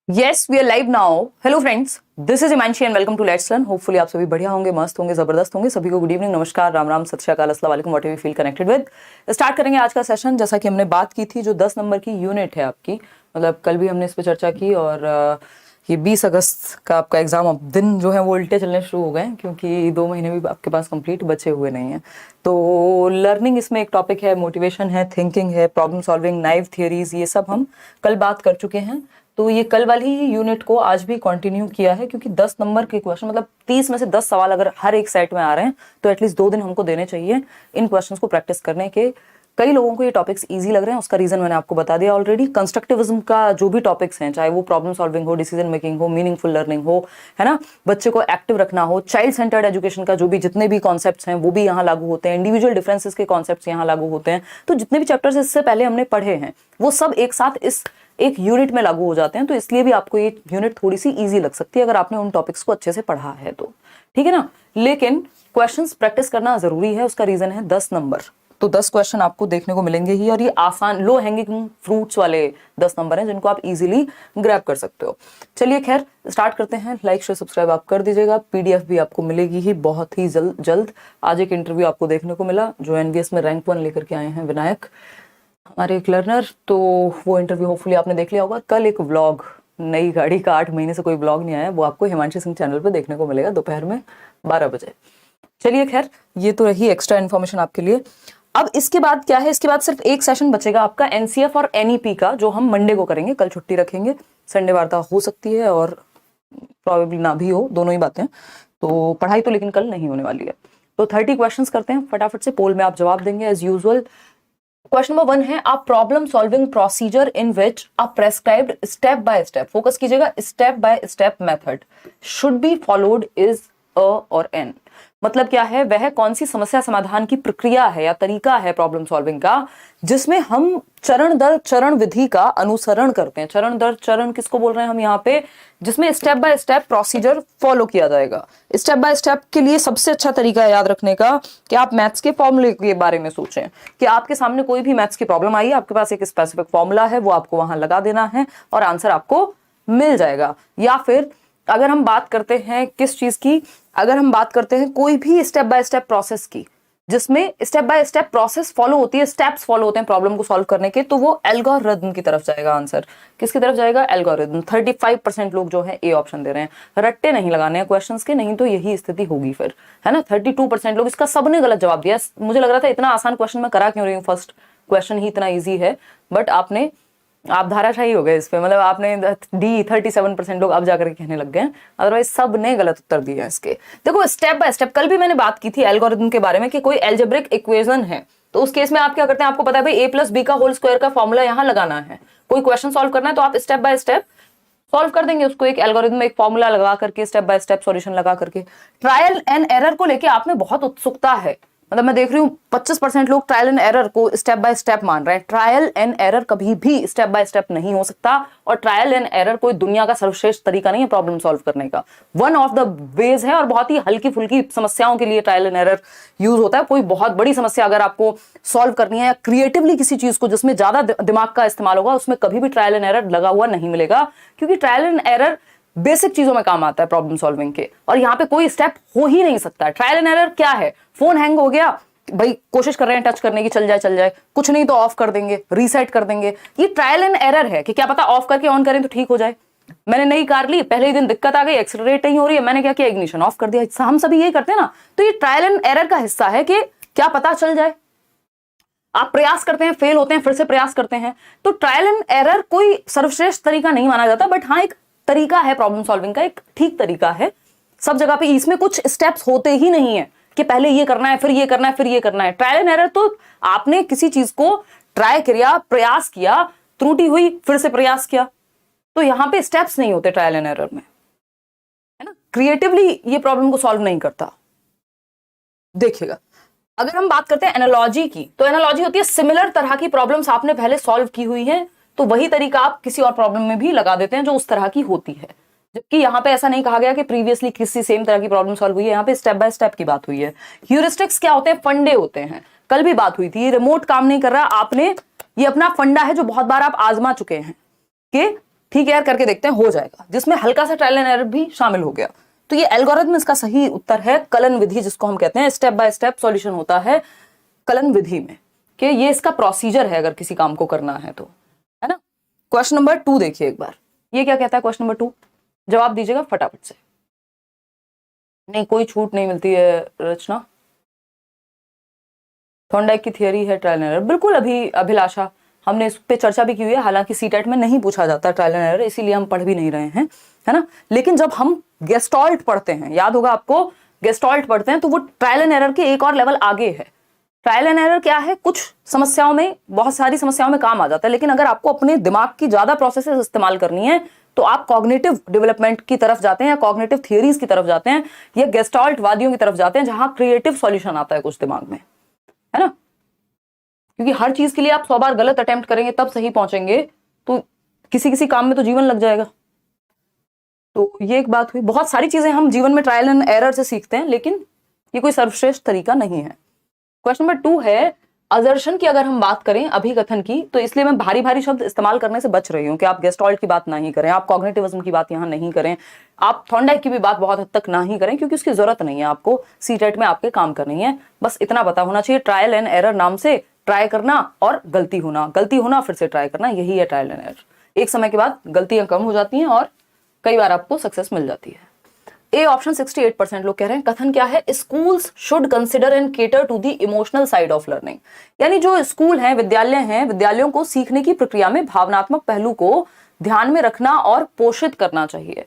Yes, we are live now. Hello friends, this is Imanshi and welcome to Let's Learn. Hopefully आप सभी बढ़िया होंगे, मस्त होंगे, जबरदस्त होंगे. सभी को गुड इवनिंग, नमस्कार, राम राम, सत श्री अकाल, अस्सलाम वालेकुम, what ever you feel connected with. Start करेंगे आज का सेशन. जैसा कि हमने बात की थी, जो 10 नंबर की यूनिट है आपकी, मतलब कल भी हमने इस पर चर्चा की और ये 20 अगस्त का आपका एग्जाम. अब दिन जो है वो उल्टे चलने शुरू हो गए क्योंकि 2 महीने भी आपके पास कंप्लीट बचे हुए नहीं हैं. तो लर्निंग इसमें एक टॉपिक है, मोटिवेशन है, थिंकिंग है, प्रॉब्लम सॉल्विंग, नाइव थियरीज, ये सब हम कल बात कर चुके हैं. तो ये कल वाली ही यूनिट को आज भी कंटिन्यू किया है क्योंकि 10 नंबर के क्वेश्चन, मतलब 30 में से 10 सवाल अगर हर एक सेट में आ रहे हैं तो एटलीस्ट 2 दिन हमको देने चाहिए इन क्वेश्चंस को प्रैक्टिस करने के. कई लोगों को ये टॉपिक्स इजी लग रहे हैं, उसका रीजन मैंने आपको बता दिया ऑलरेडी. कंस्ट्रक्टिविज्म का जो भी टॉपिक्स हैं, चाहे वो प्रॉब्लम सॉल्विंग हो, डिसीजन मेकिंग हो, मीनिंगफुल लर्निंग हो, है ना, बच्चे को एक्टिव रखना हो, चाइल्ड सेंटर्ड एजुकेशन का जो भी जितने भी कॉन्सेप्ट्स हैं वो भी यहाँ लागू होते हैं, इंडिविजुअल डिफरेंसेस के कॉन्सेप्ट्स यहाँ लागू होते हैं. तो जितने भी चैप्टर्स इससे पहले हमने पढ़े हैं वो सब एक साथ इस एक यूनिट में लागू हो जाते हैं. तो इसलिए भी आपको ये यूनिट थोड़ी सी इजी लग सकती है अगर आपने उन टॉपिक्स को अच्छे से पढ़ा है तो, ठीक है ना. लेकिन क्वेश्चंस प्रैक्टिस करना जरूरी है, उसका रीजन है 10 नंबर. तो 10 क्वेश्चन आपको देखने को मिलेंगे ही और ये आसान लो हैंगिंग फ्रूट्स वाले 10 नंबर हैं जिनको आप इजीली ग्रैब कर सकते हो. चलिए खैर स्टार्ट करते हैं. लाइक शेयर सब्सक्राइब आप कर दीजिएगा. पीडीएफ भी आपको मिलेगी ही बहुत ही जल्द. आज एक इंटरव्यू आपको देखने को मिला जो एनवीएस में रैंक 1 लेकर के आए हैं विनायक, हमारे एक लर्नर. तो वो इंटरव्यू होपफुली आपने देख लिया होगा. कल एक व्लॉग, नई गाड़ी का 8 महीने से कोई व्लॉग नहीं आया, वो आपको हिमांशी सिंह चैनल पे देखने को मिलेगा दोपहर में 12 बजे. चलिए खैर ये तो रही एक्स्ट्रा इन्फॉर्मेशन आपके लिए. अब इसके बाद क्या है, इसके बाद सिर्फ एक सेशन बचेगा आपका एनसीएफ और एनईपी का, जो हम मंडे को करेंगे. कल छुट्टी रखेंगे, संडे वार्ता हो सकती है और प्रॉबेबली ना भी हो, दोनों ही बातें. तो पढ़ाई तो लेकिन कल नहीं होने वाली है. तो 30 क्वेश्चंस करते हैं फटाफट से. पोल में आप जवाब देंगे एज यूजुअल. क्वेश्चन नंबर 1 है, a problem solving procedure in which a prescribed step by step, focus कीजिएगा, step by step method should be followed is a और एन. मतलब क्या है, वह कौन सी समस्या समाधान की प्रक्रिया है या तरीका है प्रॉब्लम सॉल्विंग का जिसमें हम चरण दर चरण विधि का अनुसरण करते हैं. चरण दर चरण किसको बोल रहे हैं हम यहाँ पे, जिसमें step by step procedure follow किया जाएगा. स्टेप बाय स्टेप के लिए सबसे अच्छा तरीका है याद रखने का कि आप मैथ्स के फॉर्मूले के बारे में सोचें कि आपके सामने कोई भी मैथ्स की प्रॉब्लम आई है, आपके पास एक स्पेसिफिक फॉर्मूला है, वो आपको वहां लगा देना है और आंसर आपको मिल जाएगा. या फिर अगर हम बात करते हैं किस चीज की, अगर हम बात करते हैं कोई भी स्टेप बाय स्टेप प्रोसेस की जिसमें step by step process follow होती है, स्टेप्स फॉलो होते हैं प्रॉब्लम को सॉल्व करने के, तो वो एल्गोरिथम की तरफ जाएगा. आंसर किसकी तरफ जाएगा, एल्गोरिथम. 35% लोग जो है ए ऑप्शन दे रहे हैं. रट्टे नहीं लगाने हैं क्वेश्चंस के, नहीं तो यही स्थिति होगी फिर, है ना. 32% लोग, इसका सबने गलत जवाब दिया. मुझे लग रहा था इतना आसान क्वेश्चन मैं करा क्यों रही हूँ, फर्स्ट क्वेश्चन ही इतना ईजी है, बट आप धाराशाही हो गए इस पे. मतलब आपने डी 37% लोग अब जाकर के कहने लग गए, अदरवाइज सब ने गलत उत्तर दिया इसके. देखो स्टेप बाय स्टेप, कल भी मैंने बात की थी एल्गोरिथम के बारे में कि कोई एल्जेब्रिक इक्वेशन है तो उस केस में आप क्या करते हैं, आपको पता है भाई ए प्लस बी का होल स्क्वायर का फॉर्मूला यहाँ लगाना है. कोई क्वेश्चन सॉल्व करना है तो आप स्टेप बाय स्टेप सॉल्व कर देंगे उसको, एक एल्गोरिथम में एक फॉर्मूला लगा करके, स्टेप बाय स्टेप सॉल्यूशन लगा करके. ट्रायल एंड एरर को लेके आप में बहुत उत्सुकता है, मतलब मैं देख रही हूँ 25% लोग ट्रायल एंड एरर को स्टेप बाय स्टेप मान रहे हैं. ट्रायल एंड एरर कभी भी स्टेप बाय स्टेप नहीं हो सकता और ट्रायल एंड एरर कोई दुनिया का सर्वश्रेष्ठ तरीका नहीं है प्रॉब्लम सॉल्व करने का. वन ऑफ द वेज है और बहुत ही हल्की फुल्की समस्याओं के लिए ट्रायल एंड एरर यूज होता है. कोई बहुत बड़ी समस्या अगर आपको सॉल्व करनी है या क्रिएटिवली किसी चीज को जिसमें ज्यादा दिमाग का इस्तेमाल होगा, उसमें कभी भी ट्रायल एंड एरर लगा हुआ नहीं मिलेगा, क्योंकि ट्रायल एंड एरर बेसिक चीजों में काम आता है प्रॉब्लम सॉल्विंग के, और यहाँ पे कोई स्टेप हो ही नहीं सकता. ट्रायल एंड एरर क्या है, फोन हैंग हो गया भाई, कोशिश कर रहे हैं टच करने की, चल जाए, कुछ नहीं तो ऑफ कर देंगे, रीसेट कर देंगे. ये ट्रायल एंड एरर है कि क्या पता ऑफ करके ऑन करें तो ठीक हो जाए. मैंने नई कार ली, पहले ही दिन दिक्कत आ गई, एक्सीलरेट नहीं हो रही है, मैंने क्या किया, इग्निशन ऑफ कर दिया. हम सभी यही करते हैं ना. तो ये ट्रायल एंड एरर का हिस्सा है कि क्या पता चल जाए. आप प्रयास करते हैं, फेल होते हैं, फिर से प्रयास करते हैं. तो ट्रायल एंड एरर कोई सर्वश्रेष्ठ तरीका नहीं माना जाता, बट हाँ एक तरीका है प्रॉब्लम सॉल्विंग का, एक ठीक तरीका है. सब जगह पे इसमें कुछ स्टेप्स होते ही नहीं है कि पहले ये करना है, फिर ये करना है, फिर ये करना है. ट्रायल एंड एरर तो आपने किसी चीज को ट्राई किया, प्रयास किया, त्रुटि हुई, फिर से प्रयास किया. तो यहां पे स्टेप्स नहीं होते ट्रायल एंड एरर में, है ना. क्रिएटिवली ये प्रॉब्लम को सॉल्व नहीं करता. देखिएगा, अगर हम बात करते हैं एनालॉजी की, तो एनालॉजी होती है सिमिलर तरह की प्रॉब्लम्स आपने पहले सॉल्व की हुई है, तो वही तरीका आप किसी और प्रॉब्लम में भी लगा देते हैं जो उस तरह की होती है. जबकि यहाँ पे ऐसा नहीं कहा गया कि प्रीवियसली किसी सेम तरह की प्रॉब्लम सॉल्व हुई है, यहाँ पे स्टेप बाय स्टेप की बात हुई है. ह्यूरिस्टिक्स क्या होते हैं, फंडे होते हैं. कल भी बात हुई थी, रिमोट काम नहीं कर रहा, आपने ये अपना फंडा है जो बहुत बार आप आजमा चुके हैं कि ठीक है यार करके देखते हैं, हो जाएगा, जिसमें हल्का सा ट्रायल एंड एरर भी शामिल हो गया। तो ये एल्गोरिथम इसका सही उत्तर है, कलन विधि जिसको हम कहते हैं, स्टेप बाय स्टेप सॉल्यूशन होता है कलन विधि में, कि ये इसका प्रोसीजर है अगर किसी काम को करना है तो, है ना। क्वेश्चन नंबर 2 देखिए एक बार, ये क्या कहता है क्वेश्चन नंबर 2, जवाब दीजिएगा फटाफट से, नहीं कोई छूट नहीं मिलती है रचना। थॉर्नडाइक की थियरी है ट्रायल एंड एरर, बिल्कुल। अभी अभिलाषा, हमने इस पे चर्चा भी की हुई है, हालांकि सीटेट में नहीं पूछा जाता ट्रायल एंड एरर, इसीलिए हम पढ़ भी नहीं रहे हैं, है ना। लेकिन जब हम गेस्टॉल्ट पढ़ते हैं, याद होगा आपको, गेस्टॉल्ट पढ़ते हैं तो वो ट्रायल एंड एरर के एक और लेवल आगे है। ट्रायल एंड एरर क्या है, कुछ समस्याओं में, बहुत सारी समस्याओं में काम आ जाता है, लेकिन अगर आपको अपने दिमाग की ज्यादा प्रोसेसेस इस्तेमाल करनी है तो आप कॉग्निटिव डेवलपमेंट की तरफ जाते हैं या कॉग्निटिव थियरीज की तरफ जाते हैं या गेस्टॉल्ट वादियों की तरफ जाते हैं, जहां क्रिएटिव सॉल्यूशन आता है कुछ दिमाग में, है ना। क्योंकि हर चीज के लिए आप 100 बार गलत अटेम्प्ट करेंगे तब सही पहुंचेंगे, तो किसी किसी काम में तो जीवन लग जाएगा। तो ये एक बात हुई। बहुत सारी चीजें हम जीवन में ट्रायल एंड एरर से सीखते हैं, लेकिन ये कोई सर्वश्रेष्ठ तरीका नहीं है। क्वेश्चन नंबर 2 है असर्शन की, अगर हम बात करें अभिकथन की, तो इसलिए मैं भारी भारी शब्द इस्तेमाल करने से बच रही हूं कि आप गेस्टॉल्ट की बात नहीं करें, आप कॉग्निटिविज्म की बात यहां नहीं करें, आप थॉर्नडाइक की भी बात बहुत हद तक नहीं करें, क्योंकि उसकी जरूरत नहीं है आपको, सीटेट में आपके काम करनी है। बस इतना पता होना चाहिए, ट्रायल एंड एरर नाम से ट्राई करना और गलती होना फिर से ट्राई करना, यही है ट्रायल एंड एरर। एक समय के बाद गलतियां कम हो जाती हैं और कई बार आपको सक्सेस मिल जाती है। ए ऑप्शन 68% लोग कह रहे हैं। कथन क्या है, schools should consider and cater to the emotional side of learning, यानी जो स्कूल हैं, विद्यालय हैं, विद्यालयों को सीखने की प्रक्रिया में भावनात्मक पहलू को ध्यान में रखना और पोषित करना चाहिए।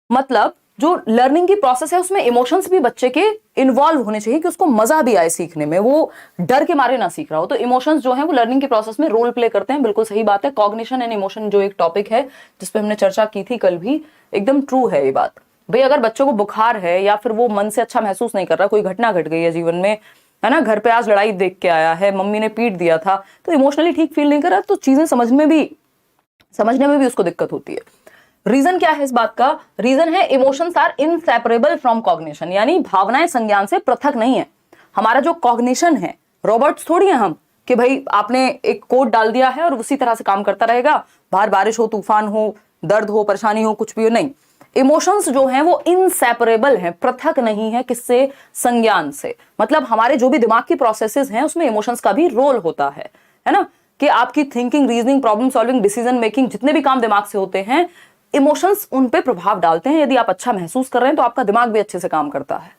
मतलब जो लर्निंग की प्रोसेस है उसमें इमोशंस भी बच्चे के इन्वॉल्व होने चाहिए, कि उसको मजा भी आए सीखने में, वो डर के मारे ना सीख रहा हो। तो इमोशंस जो हैं वो लर्निंग की प्रोसेस में रोल प्ले करते हैं, बिल्कुल सही बात है। कॉग्निशन एंड इमोशन जो एक टॉपिक है जिसपे हमने चर्चा की थी कल भी, एकदम ट्रू है ये बात। भाई अगर बच्चों को बुखार है या फिर वो मन से अच्छा महसूस नहीं कर रहा, कोई घटना घट गई है जीवन में, है ना, घर पे आज लड़ाई देख के आया है, मम्मी ने पीट दिया था, तो इमोशनली ठीक फील नहीं कर रहा, तो चीजें समझने में भी उसको दिक्कत होती है। रीजन क्या है इस बात का, रीजन है emotions are inseparable from cognition, यानी भावनाएं संज्ञान से पृथक नहीं है। हमारा जो कॉग्निशन है, रॉबर्ट्स थोड़ी है हम कि भाई आपने एक कोड डाल दिया है और उसी तरह से काम करता रहेगा, बाहर बारिश हो, तूफान हो, दर्द हो, परेशानी हो, कुछ भी हो, नहीं। इमोशंस जो हैं वो इनसेपरेबल हैं, पृथक नहीं है किससे, संज्ञान से। मतलब हमारे जो भी दिमाग की प्रोसेसेस हैं उसमें इमोशंस का भी रोल होता है ना, कि आपकी thinking, reasoning, problem solving, decision making, जितने भी काम दिमाग से होते हैं, इमोशंस उन पे प्रभाव डालते हैं। यदि आप अच्छा महसूस कर रहे हैं तो आपका दिमाग भी अच्छे से काम करता है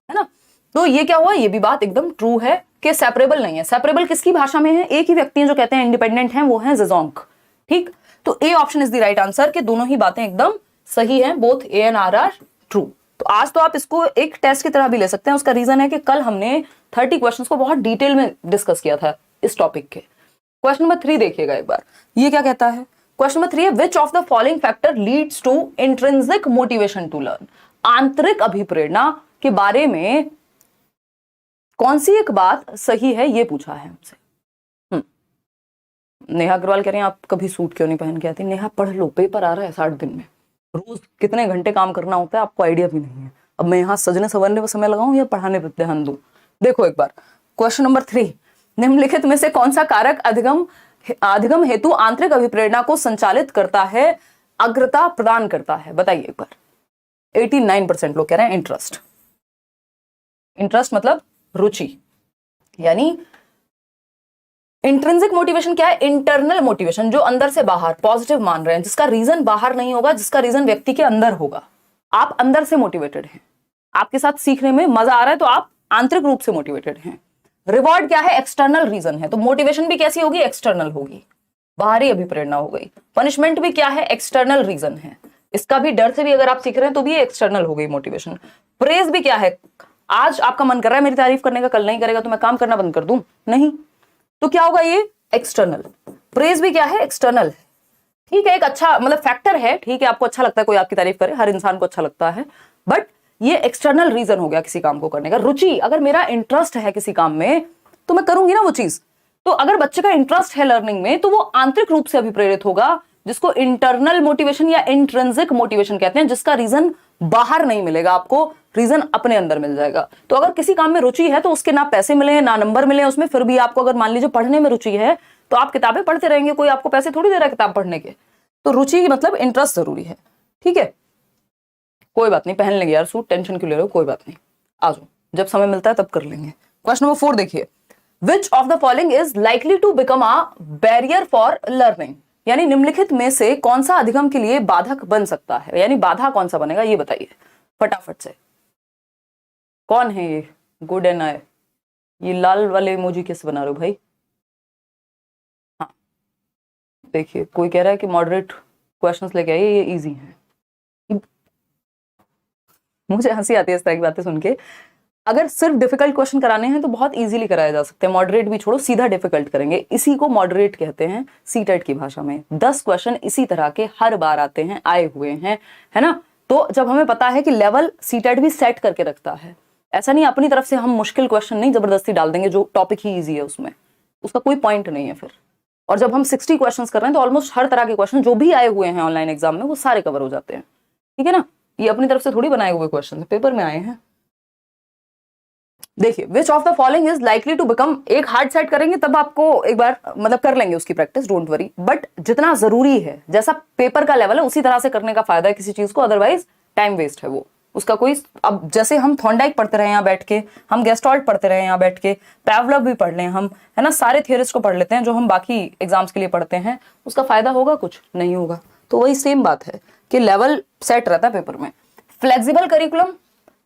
ना। तो ये क्या हुआ, ये भी बात एकदम ट्रू है कि सेपरेबल नहीं है। सेपरेबल किसकी भाषा में है, एक ही व्यक्ति हैं जो कहते हैं इंडिपेंडेंट हैं, वो हैं ज़ेज़ोंग। ठीक, तो A option is the right answer, कि दोनों ही बातें एकदम सही हैं, both A and R are true. तो आज तो आप इसको एक टेस्ट की तरह भी ले सकते हैं। उसका रीजन है कि कल हमने 30 क्वेश्चंस को बहुत डिटेल में डिस्कस किया था इस टॉपिक के। क्वेश्चन नंबर 3 देखिएगा एक बार, ये क्या कहता है। क्वेश्चन नंबर 3 है, which of the following factor leads to intrinsic motivation to learn, आंतरिक अभिप्रेरणा के बारे में कौन सी एक बात सही है, ये पूछा है हमसे। नेहा अग्रवाल कह रहे हैं आप कभी सूट क्यों नहीं पहन के आती। नेहा पढ़ लो, पेपर आ रहा है 60 दिन में, रोज कितने घंटे काम करना होता है आपको आइडिया भी नहीं है। अब मैं यहाँ सजने संवरने पर समय लगाऊं या पढ़ाने पर ध्यान दूं। देखो एक बार क्वेश्चन नंबर 3, निम्नलिखित में से कौन सा कारक अधिगम हेतु आंतरिक अभिप्रेरणा को संचालित करता है, अग्रता प्रदान करता है, बताइए एक बार। 89% लोग कह रहे हैं इंटरेस्ट। इंटरेस्ट मतलब रुचि, यानी इंट्रिंसिक मोटिवेशन क्या है, इंटरनल मोटिवेशन, जो अंदर से बाहर पॉजिटिव मान रहे हैं, जिसका रीजन बाहर नहीं होगा, जिसका रीजन व्यक्ति के अंदर होगा। आप अंदर से मोटिवेटेड हैं, आपके साथ सीखने में मजा आ रहा है तो आप आंतरिक रूप से मोटिवेटेड हैं। रिवॉर्ड क्या है, एक्सटर्नल रीजन है, तो मोटिवेशन भी कैसी होगी, एक्सटर्नल होगी, बाहरी अभिप्रेरणा हो गई। पनिशमेंट भी क्या है, एक्सटर्नल रीजन है, इसका भी डर से भी अगर आप सीख रहे हैं तो भी एक्सटर्नल हो गई मोटिवेशन। प्रेज भी क्या है, आज आपका मन कर रहा है मेरी तारीफ करने का, कल नहीं करेगा तो मैं काम करना बंद कर दूं, नहीं, तो क्या होगा, ये एक्सटर्नल। प्रेज भी क्या है, एक्सटर्नल है। ठीक है, एक अच्छा मतलब फैक्टर है, ठीक है, आपको अच्छा लगता है कोई आपकी तारीफ करे, हर इंसान को अच्छा लगता है, बट ये एक्सटर्नल रीजन हो गया किसी काम को करने का। रुचि, अगर मेरा इंटरेस्ट है किसी काम में तो मैं करूंगी ना वो चीज। तो अगर बच्चे का इंटरेस्ट है लर्निंग में तो वो आंतरिक रूप से अभिप्रेरित होगा, जिसको इंटरनल मोटिवेशन या इंट्रिंसिक मोटिवेशन कहते हैं, जिसका रीजन बाहर नहीं मिलेगा आपको, रीजन अपने अंदर मिल जाएगा। तो अगर किसी काम में रुचि है तो उसके ना पैसे मिले ना नंबर मिले उसमें, फिर भी आपको अगर मान लीजिए पढ़ने में रुचि है तो आप किताबें पढ़ते रहेंगे, कोई आपको पैसे थोड़ी दे रहा है किताब पढ़ने के। तो रुचि मतलब इंटरेस्ट जरूरी है, ठीक है। कोई बात नहीं, पहन लेंगे यार सूट, टेंशन क्यों ले रहे हो, कोई बात नहीं, आ जाओ, जब समय मिलता है तब कर लेंगे। क्वेश्चन नंबर 4 देखिए, which of the following is likely to become a barrier for learning, यानी निम्नलिखित में से कौन सा अधिगम के लिए बाधक बन सकता है, यानी बाधा कौन सा बनेगा, ये बताइए फटाफट से। कौन है ये गुड एंड आई, ये लाल वाले इमोजी कैसे बना रहे हो भाई। हाँ देखिए, कोई कह रहा है कि मॉडरेट क्वेश्चंस लेके आइए, ये इजी है। मुझे हंसी आती है इस तरह की बातें सुन के। अगर सिर्फ डिफिकल्ट क्वेश्चन कराने हैं तो बहुत इजीली कराया जा सकते हैं, मॉडरेट भी छोड़ो, सीधा डिफिकल्ट करेंगे, इसी को मॉडरेट कहते हैं सीटेट की भाषा में। 10 क्वेश्चन इसी तरह के हर बार आते हैं, आए हुए हैं, है ना। तो जब हमें पता है कि लेवल सीटेट भी सेट करके रखता है, ऐसा नहीं अपनी तरफ से हम मुश्किल क्वेश्चन नहीं जबरदस्ती डाल देंगे जो टॉपिक ही ईजी है, उसमें उसका कोई पॉइंट नहीं है फिर। और जब हम 60 क्वेश्चन कर रहे हैं तो ऑलमोस्ट हर तरह के क्वेश्चन जो भी आए हुए हैं ऑनलाइन एग्जाम में वो सारे कवर हो जाते हैं, ठीक है ना। ये अपनी तरफ से थोड़ी बनाए हुए क्वेश्चन पेपर में आए हैं। देखिए, which of the following is likely to become, एक हार्ड सेट करेंगे तब आपको एक बार मतलब कर लेंगे उसकी प्रैक्टिस, डोंट वरी, बट जितना जरूरी है जैसा पेपर का लेवल है उसी तरह से करने का फायदा है किसी चीज को, अदरवाइज टाइम वेस्ट है वो, उसका कोई। अब जैसे हम थॉर्नडाइक पढ़ते रहे यहाँ बैठ के, हम गेस्टॉल्ट पढ़ते रहे यहाँ बैठ के, पैवलव भी पढ़ लें हम, है ना, सारे थियरिस्ट को पढ़ लेते हैं जो हम बाकी एग्जाम्स के लिए पढ़ते हैं, उसका फायदा होगा कुछ नहीं होगा। तो वही सेम बात है कि लेवल सेट रहता है पेपर में। फ्लेक्सिबल करिकुलम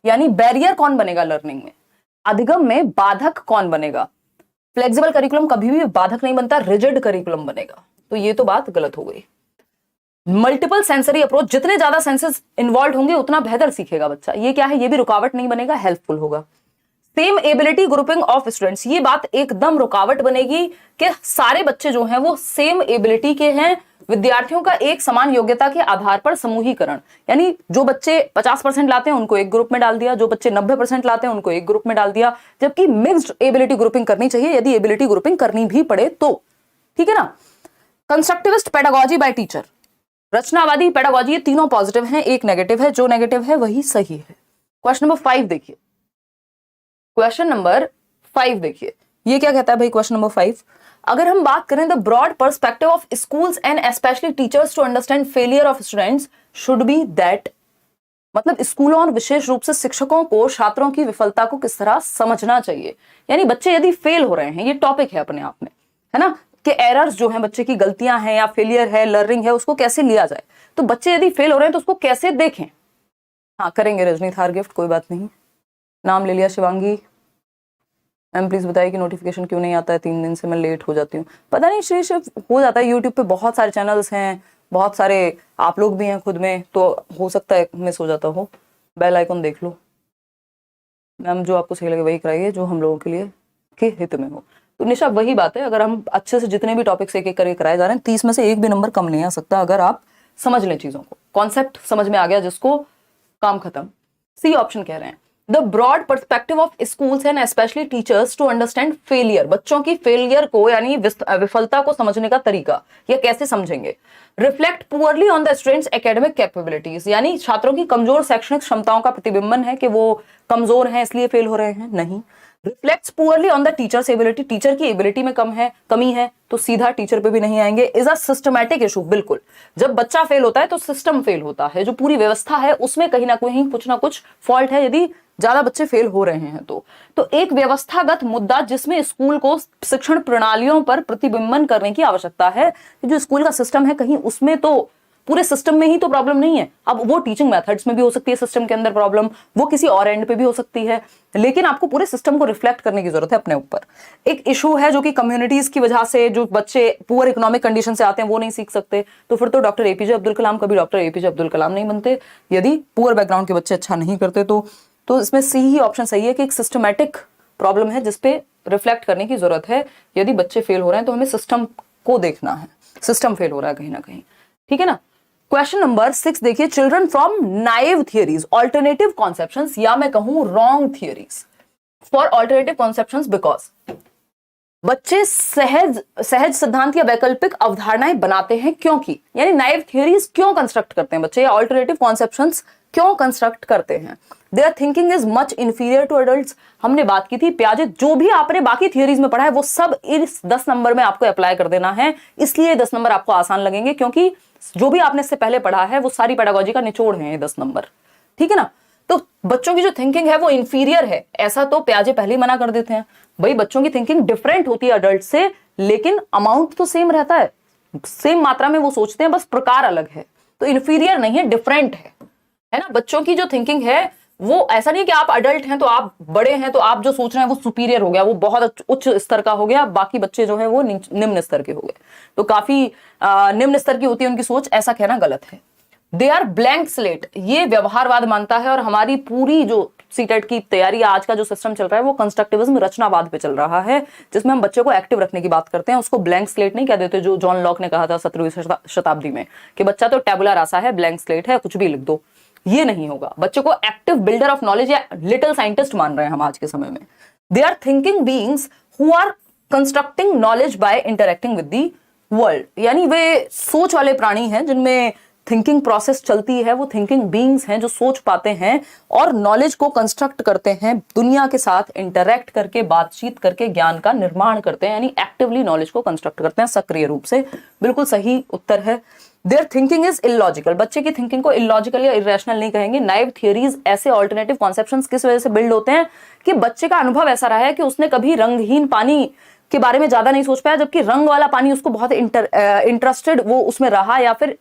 यानी बैरियर कौन बनेगा लर्निंग में, अधिगम में बाधक कौन बनेगा। फ्लेक्सिबल करिकुलम कभी भी बाधक नहीं बनता, रिजिड करिकुलम बनेगा, तो ये तो बात गलत हो गई। मल्टीपल सेंसरी अप्रोच, जितने ज्यादा सेंसेस इन्वॉल्व होंगे उतना बेहतर सीखेगा बच्चा, ये क्या है, ये भी रुकावट नहीं बनेगा, हेल्पफुल होगा। Same ability grouping of students, ये बात एकदम रुकावट बनेगी कि सारे बच्चे जो हैं वो सेम एबिलिटी के हैं, विद्यार्थियों का एक समान योग्यता के आधार पर समूहीकरण, यानी जो बच्चे 50% लाते हैं उनको एक ग्रुप में डाल दिया, जो बच्चे 90% लाते हैं उनको एक ग्रुप में डाल दिया, जबकि मिक्स्ड एबिलिटी ग्रुपिंग करनी चाहिए यदि एबिलिटी ग्रुपिंग करनी भी पड़े तो, ठीक है ना। कंस्ट्रक्टिविस्ट पेडागोजी बाय टीचर, रचनावादी पेडागोजी, ये तीनों पॉजिटिव हैं, एक नेगेटिव है, जो नेगेटिव है वही सही है। क्वेश्चन नंबर 5 देखिए, क्वेश्चन नंबर 5 देखिए, ये क्या कहता है भाई क्वेश्चन नंबर 5, अगर हम बात करें the broad perspective of schools and specially teachers to understand failure of students should be that, मतलब स्कूलों और विशेष रूप से शिक्षकों को छात्रों की विफलता को किस तरह समझना चाहिए, यानी बच्चे यदि फेल हो रहे हैं, ये टॉपिक है अपने आप में, है ना, कि एरर्स जो हैं, बच्चे की गलतियां हैं या फेलियर है, लर्निंग है, उसको कैसे लिया जाए। तो बच्चे यदि फेल हो रहे हैं तो उसको कैसे देखें। हाँ करेंगे रजनी थार गिफ्ट, कोई बात नहीं, नाम ले लिया शिवांगी। मैम प्लीज बताइए कि नोटिफिकेशन क्यों नहीं आता है, 3 दिन से मैं लेट हो जाती हूँ। पता नहीं श्री शिव हो जाता है, यूट्यूब पे बहुत सारे चैनल्स हैं, बहुत सारे आप लोग भी हैं खुद में, तो हो सकता है मिस हो जाता हो। बेल आइकन देख लो मैम, जो आपको सही लगे वही कराइए, जो हम लोगों के लिए के हित में हो। तो निशा वही बात है, अगर हम अच्छे से जितने भी टॉपिक्स एक एक करके कराए जा रहे हैं, 30 में से एक भी नंबर कम नहीं आ सकता अगर आप समझ लें चीजों को, कॉन्सेप्ट समझ में आ गया जिसको, काम खत्म। सी ऑप्शन कह रहे हैं, the broad perspective of schools and specially teachers to understand failure, बच्चों की फेलियर को यानी विफलता को समझने का तरीका, या कैसे समझेंगे। Reflect poorly on the students academic capabilities, यानी छात्रों की कमजोर शैक्षणिक क्षमताओं का प्रतिबिंबन है कि वो कमजोर हैं इसलिए फेल हो रहे हैं, नहीं। Reflects poorly on the teachers ability, teacher की एबिलिटी में कमी है तो सीधा टीचर पे भी नहीं आएंगे। इज अ सिस्टमैटिक इशू, बिल्कुल, जब बच्चा फेल होता है तो सिस्टम फेल होता है, जो पूरी व्यवस्था है उसमें कहीं ना कुछ फॉल्ट है यदि ज्यादा बच्चे फेल हो रहे हैं तो एक व्यवस्थागत मुद्दा जिसमें स्कूल को शिक्षण प्रणालियों पर प्रतिबिंबन करने की आवश्यकता है, जो स्कूल का सिस्टम है कहीं उसमें तो पूरे सिस्टम में ही तो प्रॉब्लम नहीं है। अब वो टीचिंग मेथड्स में भी हो सकती है, सिस्टम के अंदर प्रॉब्लम, वो किसी और एंड पे भी हो सकती है, लेकिन आपको पूरे सिस्टम को रिफ्लेक्ट करने की जरूरत है अपने ऊपर। एक इशू है जो कि कम्युनिटीज की वजह से जो बच्चे पुअर इकोनॉमिक कंडीशन से आते हैं वो नहीं सीख सकते, तो फिर तो डॉक्टर एपीजे अब्दुल कलाम कभी डॉक्टर एपीजे अब्दुल कलाम नहीं बनते, यदि पुअर बैकग्राउंड के बच्चे अच्छा नहीं करते तो इसमें सी ही ऑप्शन सही है कि एक सिस्टमैटिक प्रॉब्लम है जिसपे रिफ्लेक्ट करने की जरूरत है। यदि बच्चे फेल हो रहे हैं तो हमें सिस्टम को देखना है, सिस्टम फेल हो रहा है कहीं ना कहीं, ठीक है ना। क्वेश्चन नंबर 6 देखिए, children from naive theories alternative conceptions, या मैं कहूं wrong theories for alternative conceptions because, बच्चे सहज सहज सिद्धांत या वैकल्पिक अवधारणाएं बनाते हैं क्योंकि, यानी नाइव थियरीज क्यों कंस्ट्रक्ट करते हैं बच्चे, या ऑल्टरनेटिव कॉन्सेप्शंस क्यों कंस्ट्रक्ट करते हैं। Their thinking is much inferior to adults, हमने बात की थी पियाजे, जो भी आपने बाकी थियरीज में पढ़ा है वो सब इस 10 नंबर में आपको अप्लाई कर देना है, इसलिए 10 नंबर आपको आसान लगेंगे, क्योंकि जो भी आपने इससे पहले पढ़ा है वो सारी पेडागोजी का निचोड़ है ये 10 नंबर, ठीक है ना। तो बच्चों की जो थिंकिंग है वो इंफीरियर है, ऐसा तो पियाजे पहले ही मना कर देते हैं। भाई बच्चों की थिंकिंग डिफरेंट होती है अडल्ट से, लेकिन अमाउंट तो सेम रहता है, सेम मात्रा में वो सोचते हैं, बस प्रकार अलग है। तो इंफीरियर नहीं है, डिफरेंट है ना। बच्चों की जो थिंकिंग है वो ऐसा नहीं कि आप अडल्ट हैं तो आप बड़े हैं तो आप जो सोच रहे हैं वो सुपीरियर हो गया, वो बहुत उच्च स्तर का हो गया, बाकी बच्चे जो है वो निम्न स्तर के हो गए, तो काफी निम्न स्तर की होती है उनकी सोच, ऐसा कहना गलत है। दे आर ब्लैंक स्लेट, ये व्यवहारवाद मानता है, और हमारी पूरी जो सीटेट की तैयारी, आज का जो सिस्टम चल रहा है वो कंस्ट्रक्टिविज्म रचनावाद पे चल रहा है, जिसमें हम बच्चे को एक्टिव रखने की बात करते हैं, उसको ब्लैंक स्लेट नहीं कह देते, जो जॉन लॉक ने कहा था 17वीं शताब्दी में कि बच्चा तो टैबुला रासा है, ब्लैंक स्लेट है, कुछ भी लिख दो। ये नहीं होगा, बच्चे को एक्टिव बिल्डर ऑफ नॉलेज या लिटिल साइंटिस्ट मान रहे हैं हम आज के समय में। They are thinking beings who are constructing knowledge by interacting with the world, यानी वे सोच वाले प्राणी हैं जिनमें थिंकिंग प्रोसेस चलती है, वो थिंकिंग बीइंग्स हैं जो सोच पाते हैं और नॉलेज को कंस्ट्रक्ट करते हैं, दुनिया के साथ इंटरैक्ट करके, बातचीत करके ज्ञान का निर्माण करते हैं, यानी एक्टिवली नॉलेज को कंस्ट्रक्ट करते हैं सक्रिय रूप से। बिल्कुल सही उत्तर है। देयर थिंकिंग इज इलॉजिकल, बच्चे की थिंकिंग को इलॉजिकल या इरेशनल नहीं कहेंगे। नाइव थियरीज ऐसे ऑल्टरनेटिव कॉन्सेप्शंस किस वजह से बिल्ड होते हैं कि बच्चे का अनुभव ऐसा रहा है कि उसने कभी रंगहीन पानी के बारे में ज्यादा नहीं सोच पाया, जबकि रंग वाला पानी उसको बहुत इंटरेस्टेड वो उसमें रहा, या फिर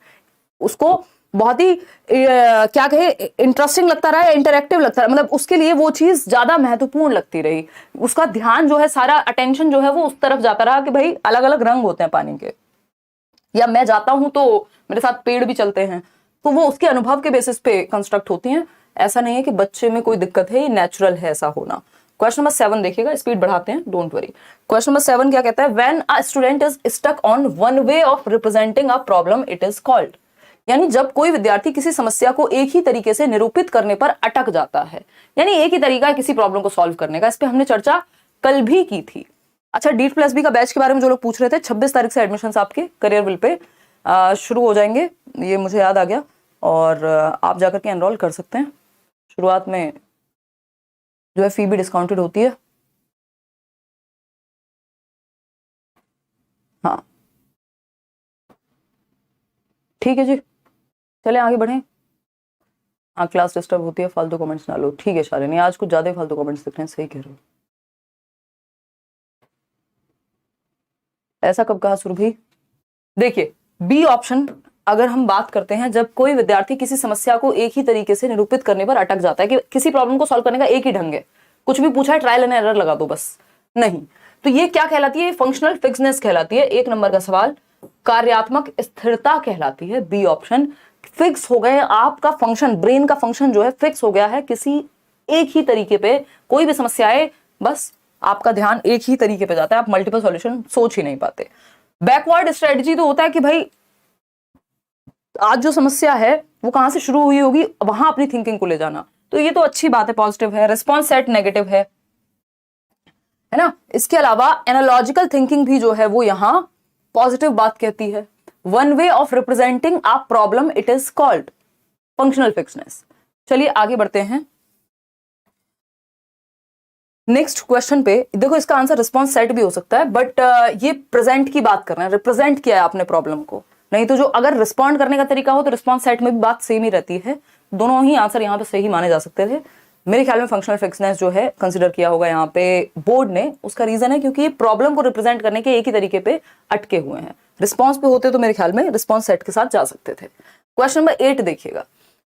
उसको बहुत ही क्या कहे इंटरेस्टिंग लगता रहा, इंटरेक्टिव लगता रहा, मतलब उसके लिए वो चीज ज्यादा महत्वपूर्ण लगती रही, उसका ध्यान जो है, सारा अटेंशन जो है वो उस तरफ जाता रहा कि भाई अलग अलग रंग होते हैं पानी के, या मैं जाता हूं तो मेरे साथ पेड़ भी चलते हैं, तो वो उसके अनुभव के बेसिस पे कंस्ट्रक्ट होती हैं। ऐसा नहीं है कि बच्चे में कोई दिक्कत है, ये नेचुरल है ऐसा होना। क्वेश्चन नंबर 7 देखिएगा, स्पीड बढ़ाते हैं, डोंट वरी। क्वेश्चन नंबर 7 क्या कहता है, when a student is stuck on one way of representing a problem it is called, यानी जब कोई विद्यार्थी किसी समस्या को एक ही तरीके से निरूपित करने पर अटक जाता है, यानी एक ही तरीका है किसी प्रॉब्लम को सॉल्व करने का, इस पे हमने चर्चा कल भी की थी। अच्छा, DEET+B का बैच के बारे में जो लोग पूछ रहे थे, 26 तारीख से एडमिशन आपके करियर विल पे शुरू हो जाएंगे, ये मुझे याद आ गया, और आप जाकर के एनरोल कर सकते हैं। शुरुआत में जो है फी भी डिस्काउंटेड होती है। हाँ ठीक है जी, चले आगे बढ़ें। हाँ, क्लास डिस्टर्ब होती है, फालतू कमेंट्स ना लो, ठीक है शालिनी, आज कुछ ज्यादा फालतू कमेंट्स दिख रहे हैं, सही कह रहे हो। ऐसा कब कहा सुरभि? देखिए, बी ऑप्शन अगर हम बात करते हैं, जब कोई विद्यार्थी किसी समस्या को एक ही तरीके से निरूपित करने पर अटक जाता है, कि किसी प्रॉब्लम को सॉल्व करने का एक ही ढंग है, कुछ भी पूछा है ट्रायल एंड एरर लगा दो बस, नहीं, तो ये क्या कहलाती है, फंक्शनल फिक्सनेस कहलाती है। 1 नंबर का सवाल, कार्यात्मक स्थिरता कहलाती है। बी ऑप्शन, फिक्स हो गए आपका फंक्शन, ब्रेन का फंक्शन जो है फिक्स हो गया है किसी एक ही तरीके पे, कोई भी समस्या है बस आपका ध्यान एक ही तरीके पे जाता है, आप मल्टीपल सॉल्यूशन सोच ही नहीं पाते। बैकवर्ड स्ट्रेटजी तो होता है कि भाई आज जो समस्या है वो कहां से शुरू हुई होगी, वहां अपनी थिंकिंग को ले जाना, तो ये तो अच्छी बात है, पॉजिटिव है। रिस्पॉन्स सेट नेगेटिव है ना। इसके अलावा एनालॉजिकल थिंकिंग भी जो है वो यहां पॉजिटिव बात कहती है। One way of representing a problem it is called functional fixedness. चलिए आगे बढ़ते हैं नेक्स्ट क्वेश्चन पे। देखो, इसका आंसर रिस्पॉन्स सेट भी हो सकता है, बट ये प्रेजेंट की बात कर रहे हैं, रिप्रेजेंट किया है आपने प्रॉब्लम को, नहीं तो जो अगर रिस्पॉन्ड करने का तरीका हो तो रिस्पॉन्स सेट में भी बात सेम ही रहती है। दोनों ही आंसर यहाँ पे सही माने जा सकते थे। मेरे ख्याल में फंक्शनल फिक्सनेस जो है कंसिडर किया होगा यहाँ पे बोर्ड ने, उसका रीजन है क्योंकि ये प्रॉब्लम को रिप्रेजेंट करने के एक ही तरीके पे अटके हुए हैं। रिस्पॉन्स पे होते तो मेरे ख्याल में रिस्पॉन्स सेट के साथ जा सकते थे। क्वेश्चन नंबर 8 देखिएगा,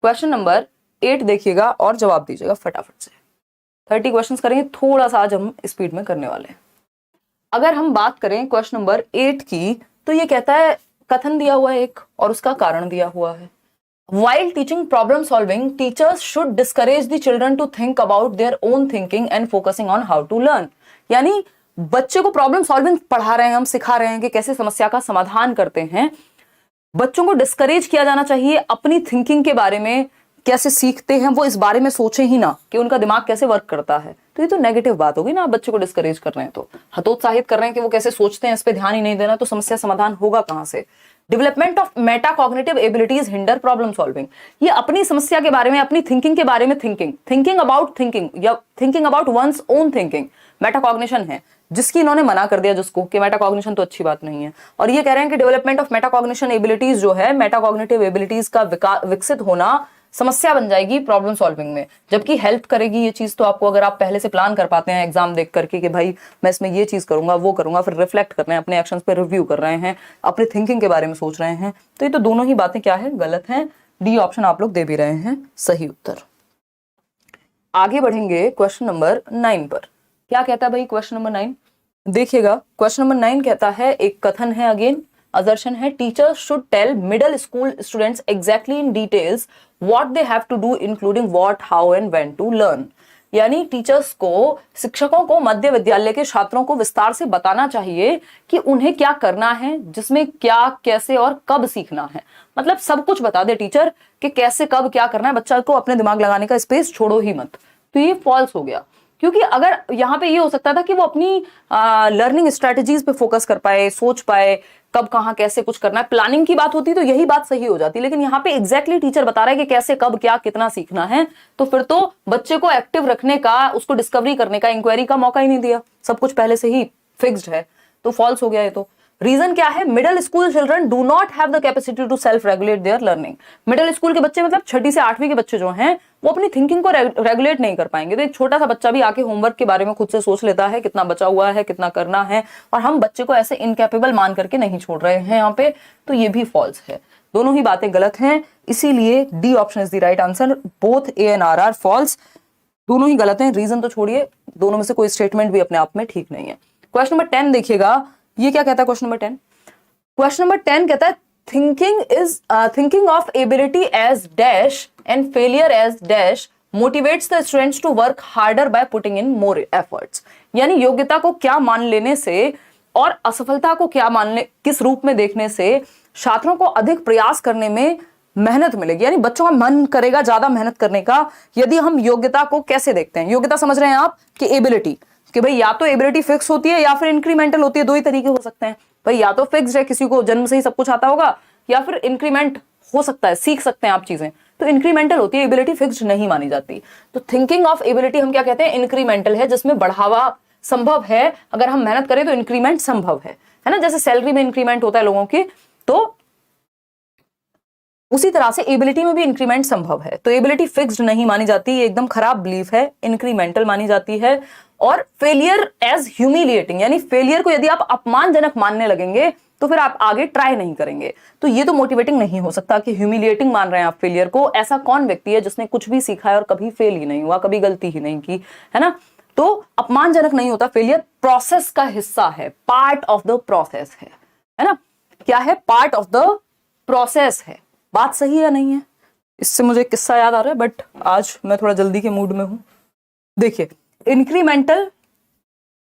क्वेश्चन नंबर 8 देखिएगा और जवाब दीजिएगा फटाफट से। 30 क्वेश्चंस करेंगे, थोड़ा सा आज हम स्पीड में करने वाले हैं। अगर हम बात करें क्वेश्चन नंबर 8 की, तो ये कहता है, कथन दिया हुआ है एक और उसका कारण दिया हुआ है। While teaching problem solving, teachers should discourage the children to think about their own thinking and focusing on how to learn. यानी बच्चे को प्रॉब्लम सॉल्विंग पढ़ा रहे हैं, हम सिखा रहे हैं कि कैसे समस्या का समाधान करते हैं। बच्चों को डिस्करेज किया जाना चाहिए अपनी थिंकिंग के बारे में कैसे सीखते हैं वो इस बारे में सोचे ही ना कि उनका दिमाग कैसे वर्क करता है, तो ये तो नेगेटिव बात होगी ना। आप बच्चे को डिस्करेज कर रहे हैं, तो हतोत्साहित कर रहे हैं कि वो कैसे सोचते हैं, इस पे ध्यान ही नहीं देना, तो समस्या समाधान होगा कहां से। Development of metacognitive abilities hinder problem solving. ये अपनी समस्या के बारे में, अपनी थिंकिंग के बारे में थिंकिंग अबाउट थिंकिंग या thinking about one's own thinking metacognition है, जिसकी इन्होंने मना कर दिया जिसको कि मेटाकॉग्निशन तो अच्छी बात नहीं है। और ये कह रहे हैं कि डेवलपमेंट ऑफ मेटाकॉग्निशन एबिलिटीज जो है, मेटाकॉग्निटिव एबिलिटीज का विकसित होना समस्या बन जाएगी प्रॉब्लम सॉल्विंग में, जबकि हेल्प करेगी ये चीज तो आपको, अगर आप पहले से प्लान कर पाते हैं एग्जाम देख करके कि भाई मैं इसमें ये चीज करूंगा वो करूंगा, फिर रिफ्लेक्ट कर रहे हैं अपने एक्शंस पे, रिव्यू कर रहे हैं, अपने थिंकिंग के बारे में सोच रहे हैं, तो ये तो दोनों ही बातें क्या है, गलत हैं। डी ऑप्शन आप लोग दे भी रहे हैं सही उत्तर। आगे बढ़ेंगे क्वेश्चन नंबर 9 पर। क्या कहता है भाई क्वेश्चन नंबर 9? देखिएगा, क्वेश्चन नंबर 9 कहता है, एक कथन है, अगेन assertion है, teachers should tell middle school students exactly in details what they have to do including what, how and when to learn. यानी टीचर्स को, शिक्षकों को मध्य विद्यालय के छात्रों को विस्तार से बताना चाहिए कि उन्हें क्या करना है, जिसमें क्या, कैसे और कब सीखना है। मतलब सब कुछ बता दे टीचर कि कैसे कब क्या करना है, बच्चा को अपने दिमाग लगाने का स्पेस छोड़ो ही मत। तो ये फॉल्स हो गया, क्योंकि अगर यहाँ पे ये हो सकता था कि वो अपनी लर्निंग स्ट्रेटजीज पे फोकस कर पाए, सोच पाए कब कहाँ कैसे कुछ करना है, प्लानिंग की बात होती तो यही बात सही हो जाती। लेकिन यहाँ पे एग्जैक्टली टीचर बता रहा है कि कैसे कब क्या कितना सीखना है, तो फिर तो बच्चे को एक्टिव रखने का, उसको डिस्कवरी करने का, इंक्वायरी का मौका ही नहीं दिया, सब कुछ पहले से ही फिक्स्ड है, तो फॉल्स हो गया ये तो। रीजन क्या है? Middle school children do not have the capacity to self regulate their learning. Middle school के बच्चे मतलब 6ठी से 8वीं के बच्चे जो हैं वो अपनी थिंकिंग को रेगुलेट नहीं कर पाएंगे। तो एक छोटा सा बच्चा भी आके होमवर्क के बारे में खुद से सोच लेता है, कितना बचा हुआ है, कितना करना है, और हम बच्चे को ऐसे इनकैपेबल मान करके नहीं छोड़ रहे हैं यहाँ पे, तो ये भी फॉल्स है। दोनों ही बातें गलत हैं, इसीलिए D option is the right answer. Both A and R are false, दोनों ही गलत हैं। रीजन तो छोड़िए, दोनों में से कोई स्टेटमेंट भी अपने आप में ठीक नहीं है। क्वेश्चन नंबर 10 देखिएगा, ये क्या कहता है क्वेश्चन नंबर 10? क्वेश्चन नंबर 10 कहता है, thinking of ability as dash and failure as dash motivates the students to work harder by putting in more efforts. यानी योग्यता को क्या मान लेने से और असफलता को क्या मानने, किस रूप में देखने से छात्रों को अधिक प्रयास करने में मेहनत मिलेगी। यानी बच्चों का मन करेगा ज्यादा मेहनत करने का, यदि हम योग्यता को कैसे देखते हैं। योग्यता समझ रहे हैं आप कि एबिलिटी, कि भाई या तो एबिलिटी फिक्स होती है या फिर इंक्रीमेंटल होती है, दो ही तरीके हो सकते हैं। भाई या तो फिक्स्ड है, किसी को जन्म से ही सब कुछ आता होगा, या फिर इंक्रीमेंट हो सकता है, सीख सकते हैं आप चीजें, तो इंक्रीमेंटल होती है, एबिलिटी फिक्स्ड नहीं मानी जाती। तो थिंकिंग ऑफ एबिलिटी हम क्या कहते हैं? इंक्रीमेंटल है, जिसमें बढ़ावा संभव है। अगर हम मेहनत करें तो इंक्रीमेंट संभव है ना, जैसे सैलरी में इंक्रीमेंट होता है लोगों की, तो उसी तरह से एबिलिटी में भी इंक्रीमेंट संभव है। तो एबिलिटी फिक्स्ड नहीं मानी जाती, ये एकदम खराब बिलीफ है, इंक्रीमेंटल मानी जाती है। और फेलियर एज ह्यूमिलिएटिंग, यानी फेलियर को यदि आप अपमानजनक मानने लगेंगे तो फिर आप आगे ट्राई नहीं करेंगे, तो ये तो मोटिवेटिंग नहीं हो सकता कि ह्यूमिलिएटिंग मान रहे हैं आप फेलियर को। ऐसा कौन व्यक्ति है जिसने कुछ भी सीखा है और कभी फेल ही नहीं हुआ, कभी गलती ही नहीं की, है ना? तो अपमानजनक नहीं होता फेलियर, प्रोसेस का हिस्सा है, पार्ट ऑफ द प्रोसेस है ना? क्या है? पार्ट ऑफ द प्रोसेस है। बात सही है या नहीं है? इससे मुझे एक किस्सा याद आ रहा है, बट आज मैं थोड़ा जल्दी के मूड में हूं। देखिए, incremental,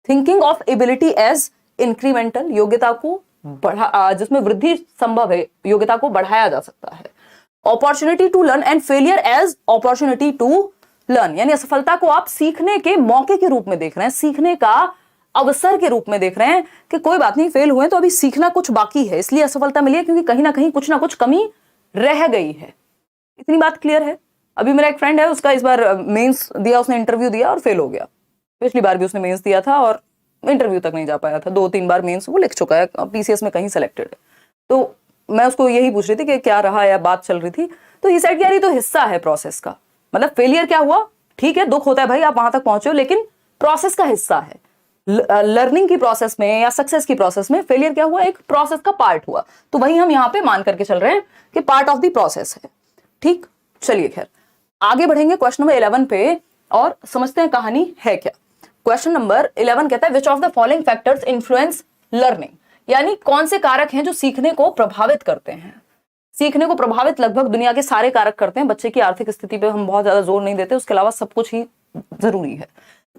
thinking of ability as incremental, योग्यता को बढ़ा, जिसमें वृद्धि संभव है, योग्यता को बढ़ाया जा सकता है। Opportunity to learn and failure as opportunity to learn, यानी असफलता को आप सीखने के मौके के रूप में देख रहे हैं, सीखने का अवसर के रूप में देख रहे हैं कि कोई बात नहीं, फेल हुए तो अभी सीखना कुछ बाकी है, इसलिए असफलता मिली है, क्योंकि कहीं ना कहीं कुछ ना कुछ कमी रह गई है। इतनी बात क्लियर है? अभी मेरा एक फ्रेंड है, उसका इस बार मेंस दिया, उसने इंटरव्यू दिया और फेल हो गया। पिछली बार भी उसने मेंस दिया था और इंटरव्यू तक नहीं जा पाया था, 2-3 बार मेंस वो लिख चुका है, पीसीएस में कहीं सेलेक्टेड है। तो मैं उसको यही पूछ रही थी कि क्या रहा, या बात चल रही थी, तो ही सेड यार ये तो हिस्सा है प्रोसेस का। मतलब फेलियर क्या हुआ, ठीक है, दुख होता है भाई, आप वहां तक पहुंचे हो, लेकिन प्रोसेस का हिस्सा है। लर्निंग की प्रोसेस में या सक्सेस की प्रोसेस में फेलियर क्या हुआ? एक प्रोसेस का पार्ट हुआ। तो वही हम यहाँ पे मान करके चल रहे हैं कि पार्ट ऑफ द प्रोसेस है। ठीक, चलिए खैर आगे बढ़ेंगे क्वेश्चन नंबर 11 पे और समझते हैं कहानी है क्या। क्वेश्चन नंबर 11 कहता है, which of the following factors influence learning, यानी कौन से कारक हैं जो सीखने को प्रभावित करते हैं। सीखने को प्रभावित लगभग दुनिया के सारे कारक करते हैं। बच्चे की आर्थिक स्थिति पे हम बहुत ज्यादा जोर नहीं देते, उसके अलावा सब कुछ ही जरूरी है।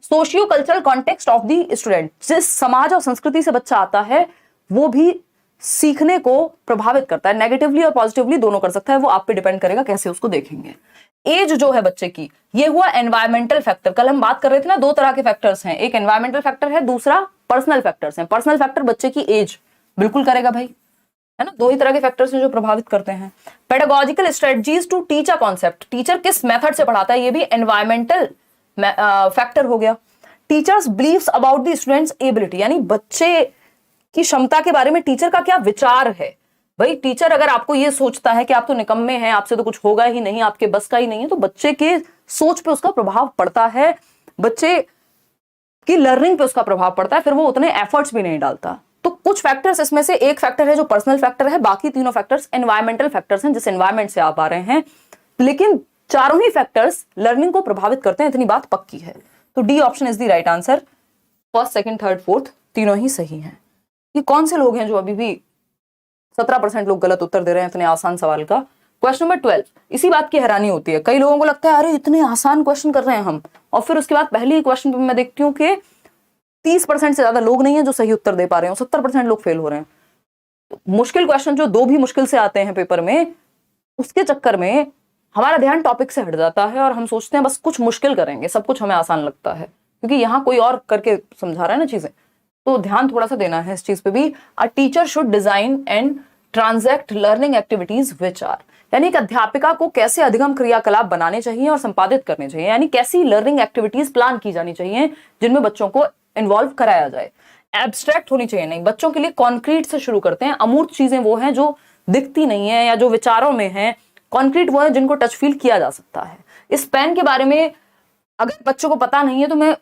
Socio cultural context of the student, जिस समाज और संस्कृति से बच्चा आता है वो भी सीखने को प्रभावित करता है, नेगेटिवली और पॉजिटिवली दोनों कर सकता है, वो आप पे डिपेंड करेगा कैसे उसको देखेंगे। एज जो है बच्चे की, ये हुआ एनवायरमेंटल फैक्टर। कल हम बात कर रहे थे ना, दो तरह के फैक्टर्स हैं, एक एनवायरमेंटल फैक्टर है, दूसरा पर्सनल फैक्टर्स हैं। पर्सनल फैक्टर बच्चे की एज बिल्कुल करेगा भाई, है ना, दो ही तरह के फैक्टर्स हैं जो प्रभावित करते हैं। Pedagogical strategies to teach a concept, teacher किस मेथड से पढ़ाता है, ये भी एनवायरमेंटल फैक्टर हो गया। Teachers beliefs about the students ability, यानी बच्चे की क्षमता के बारे में टीचर का क्या विचार है। भाई टीचर अगर आपको ये सोचता है कि आप तो निकम्मे हैं, आपसे तो कुछ होगा ही नहीं, आपके बस का ही नहीं है, तो बच्चे के सोच पे उसका प्रभाव पड़ता है, बच्चे की लर्निंग पे उसका प्रभाव पड़ता है, फिर वो उतने एफर्ट्स भी नहीं डालता। तो कुछ फैक्टर्स, इसमें से एक फैक्टर है जो पर्सनल फैक्टर है, बाकी तीनों फैक्टर्स एनवायरमेंटल फैक्टर्स हैं, जिस एनवायरमेंट से आप आ रहे हैं। लेकिन चारों ही फैक्टर्स लर्निंग को प्रभावित करते हैं, इतनी बात पक्की है। तो D option is the right answer. First, second, third, fourth तीनों ही सही हैं। ये कौन से लोग हैं जो अभी भी 17% लोग गलत उत्तर दे रहे हैं इतने आसान सवाल का। क्वेश्चन नंबर 12, इसी बात की हैरानी होती है, कई लोगों को लगता है अरे इतने आसान क्वेश्चन कर रहे हैं हम, और फिर उसके बाद पहले ही क्वेश्चन पे मैं देखती हूँ कि 30% से ज्यादा लोग नहीं है जो सही उत्तर दे पा रहे हैं, 70% लोग फेल हो रहे हैं। तो मुश्किल क्वेश्चन जो दो भी मुश्किल से आते हैं पेपर में, उसके चक्कर में हमारा ध्यान टॉपिक से हट जाता है और हम सोचते हैं बस कुछ मुश्किल करेंगे, सब कुछ हमें आसान लगता है, क्योंकि यहाँ कोई और करके समझा रहा है ना चीजें। तो ध्यान थोड़ा सा देना है इस चीज पे भी। A teacher should design and transact learning activities which are, यानी एक अध्यापिका को कैसे अधिगम क्रियाकलाप बनाने चाहिए और संपादित करने चाहिए, यानी कैसी लर्निंग एक्टिविटीज प्लान की जानी चाहिए जिनमें बच्चों को इन्वॉल्व कराया जाए। एब्स्ट्रैक्ट होनी चाहिए नहीं, बच्चों के लिए कॉन्क्रीट से शुरू करते हैं। अमूर्त चीजें वो हैं जो दिखती नहीं है या जो विचारों में है, कॉन्क्रीट वो है जिनको टच फील किया जा सकता है। इस पेन के बारे में अगर बच्चों को पता नहीं है तो मैं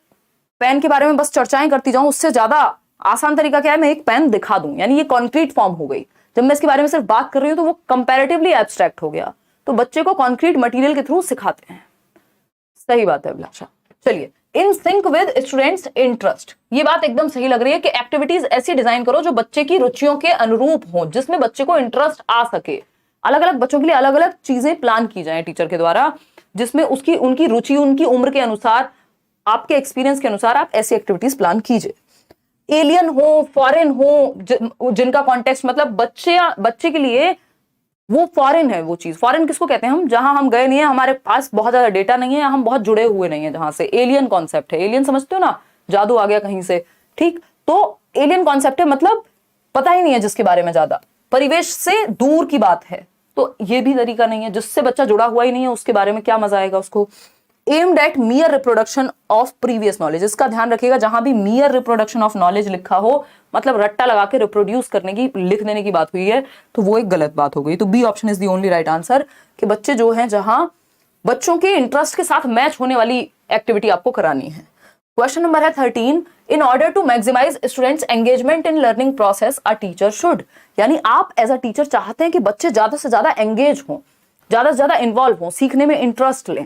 पेन के बारे में बस चर्चाएं करती जाऊं, उससे ज्यादा आसान तरीका क्या है, मैं एक पेन दिखा दूं, यानी ये कॉन्क्रीट फॉर्म हो गई। जब मैं इसके बारे में सिर्फ बात कर रही हूं तो वो कंपैरेटिवली एब्स्ट्रैक्ट हो गया। तो बच्चे को कॉन्क्रीट मटेरियल के थ्रू सिखाते हैं। सही बात है अभिलाषा। चलिए, in sync with students interest, ये बात एकदम सही लग रही है कि एक्टिविटीज ऐसी डिजाइन करो जो बच्चे की रुचियों के अनुरूप हो, जिसमें बच्चे को इंटरेस्ट आ सके। अलग अलग बच्चों के लिए अलग अलग चीजें प्लान की जाए टीचर के द्वारा, जिसमें उसकी उनकी रुचि, उनकी उम्र के अनुसार, आपके एक्सपीरियंस के अनुसार आप ऐसी एक्टिविटीज प्लान कीजिए। एलियन हो, फॉरेन हो, जिनका कॉन्टेक्स्ट मतलब बच्चे के लिए वो फॉरेन है, वो चीज फॉरेन किसको कहते हैं हम, जहां हम गए नहीं है, हमारे पास बहुत ज्यादा डेटा नहीं है, हम बहुत जुड़े हुए नहीं है जहां से। एलियन कॉन्सेप्ट है, एलियन समझते हो ना, जादू आ गया कहीं से, ठीक। तो एलियन कॉन्सेप्ट है, मतलब पता ही नहीं है जिसके बारे में, ज्यादा परिवेश से दूर की बात है। तो ये भी तरीका नहीं है, जिससे बच्चा जुड़ा हुआ ही नहीं है उसके बारे में क्या मजा आएगा उसको। Aimed at मियर reproduction of previous knowledge, इसका ध्यान रखिएगा, जहां भी मियर रिप्रोडक्शन ऑफ नॉलेज लिखा हो, मतलब रट्टा लगा के रिप्रोड्यूस करने की, लिख देने की बात हुई है, तो वो एक गलत बात हो गई। तो B option is the only right answer, कि बच्चे जो हैं जहां बच्चों के इंटरेस्ट के साथ मैच होने वाली एक्टिविटी आपको करानी है। क्वेश्चन नंबर है 13, in order to maximize students engagement in learning process a teacher should, यानी आप एज अ टीचर चाहते हैं कि बच्चे ज्यादा से ज्यादा एंगेज हों, ज्यादा से ज्यादा इन्वॉल्व हों, सीखने में इंटरेस्ट लें,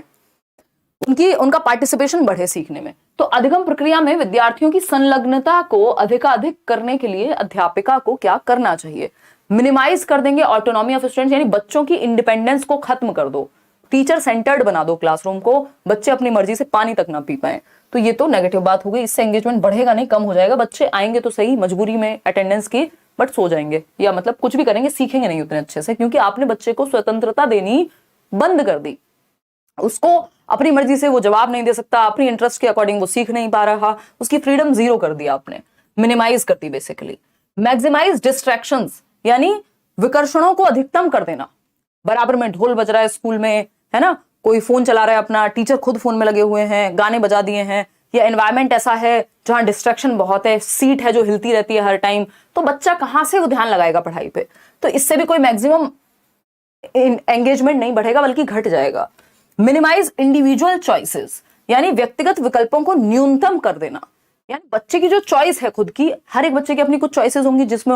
उनका पार्टिसिपेशन बढ़े सीखने में। तो अधिगम प्रक्रिया में विद्यार्थियों की संलग्नता को अधिकाधिक करने के लिए अध्यापिका को क्या करना चाहिए। मिनिमाइज कर देंगे ऑटोनॉमी ऑफ स्टूडेंट्स, यानी बच्चों की इंडिपेंडेंस को खत्म कर दो, टीचर सेंटर्ड बना दो क्लासरूम को, बच्चे अपनी मर्जी से पानी तक ना पी पाए। तो ये तो नेगेटिव बात हो गई, इससे एंगेजमेंट बढ़ेगा नहीं, कम हो जाएगा। बच्चे आएंगे तो सही मजबूरी में अटेंडेंस की, बट सो जाएंगे, या मतलब कुछ भी करेंगे, सीखेंगे नहीं उतने अच्छे से, क्योंकि आपने बच्चे को स्वतंत्रता देनी बंद कर दी। उसको अपनी मर्जी से वो जवाब नहीं दे सकता, अपनी इंटरेस्ट के अकॉर्डिंग वो सीख नहीं पा रहा, उसकी फ्रीडम जीरो कर दिया आपने, मिनिमाइज कर दी बेसिकली। मैक्सिमाइज डिस्ट्रैक्शंस, यानी विकर्षणों को अधिकतम कर देना। बराबर में ढोल बज रहा है स्कूल में, है ना, कोई फोन चला रहा है अपना, टीचर खुद फोन में लगे हुए हैं, गाने बजा दिए हैं, या एनवायरमेंट ऐसा है जहां डिस्ट्रैक्शन बहुत है, सीट है जो हिलती रहती है हर टाइम, तो बच्चा कहां से वो ध्यान लगाएगा पढ़ाई पे। तो इससे भी कोई मैक्सिमम एंगेजमेंट नहीं बढ़ेगा, बल्कि घट जाएगा। मिनिमाइज इंडिविजुअल चॉइसेस, यानी व्यक्तिगत विकल्पों को न्यूनतम कर देना, यानी बच्चे की जो चॉइस है खुद की, हर एक बच्चे की अपनी कुछ चॉइसेस होंगी जिसमें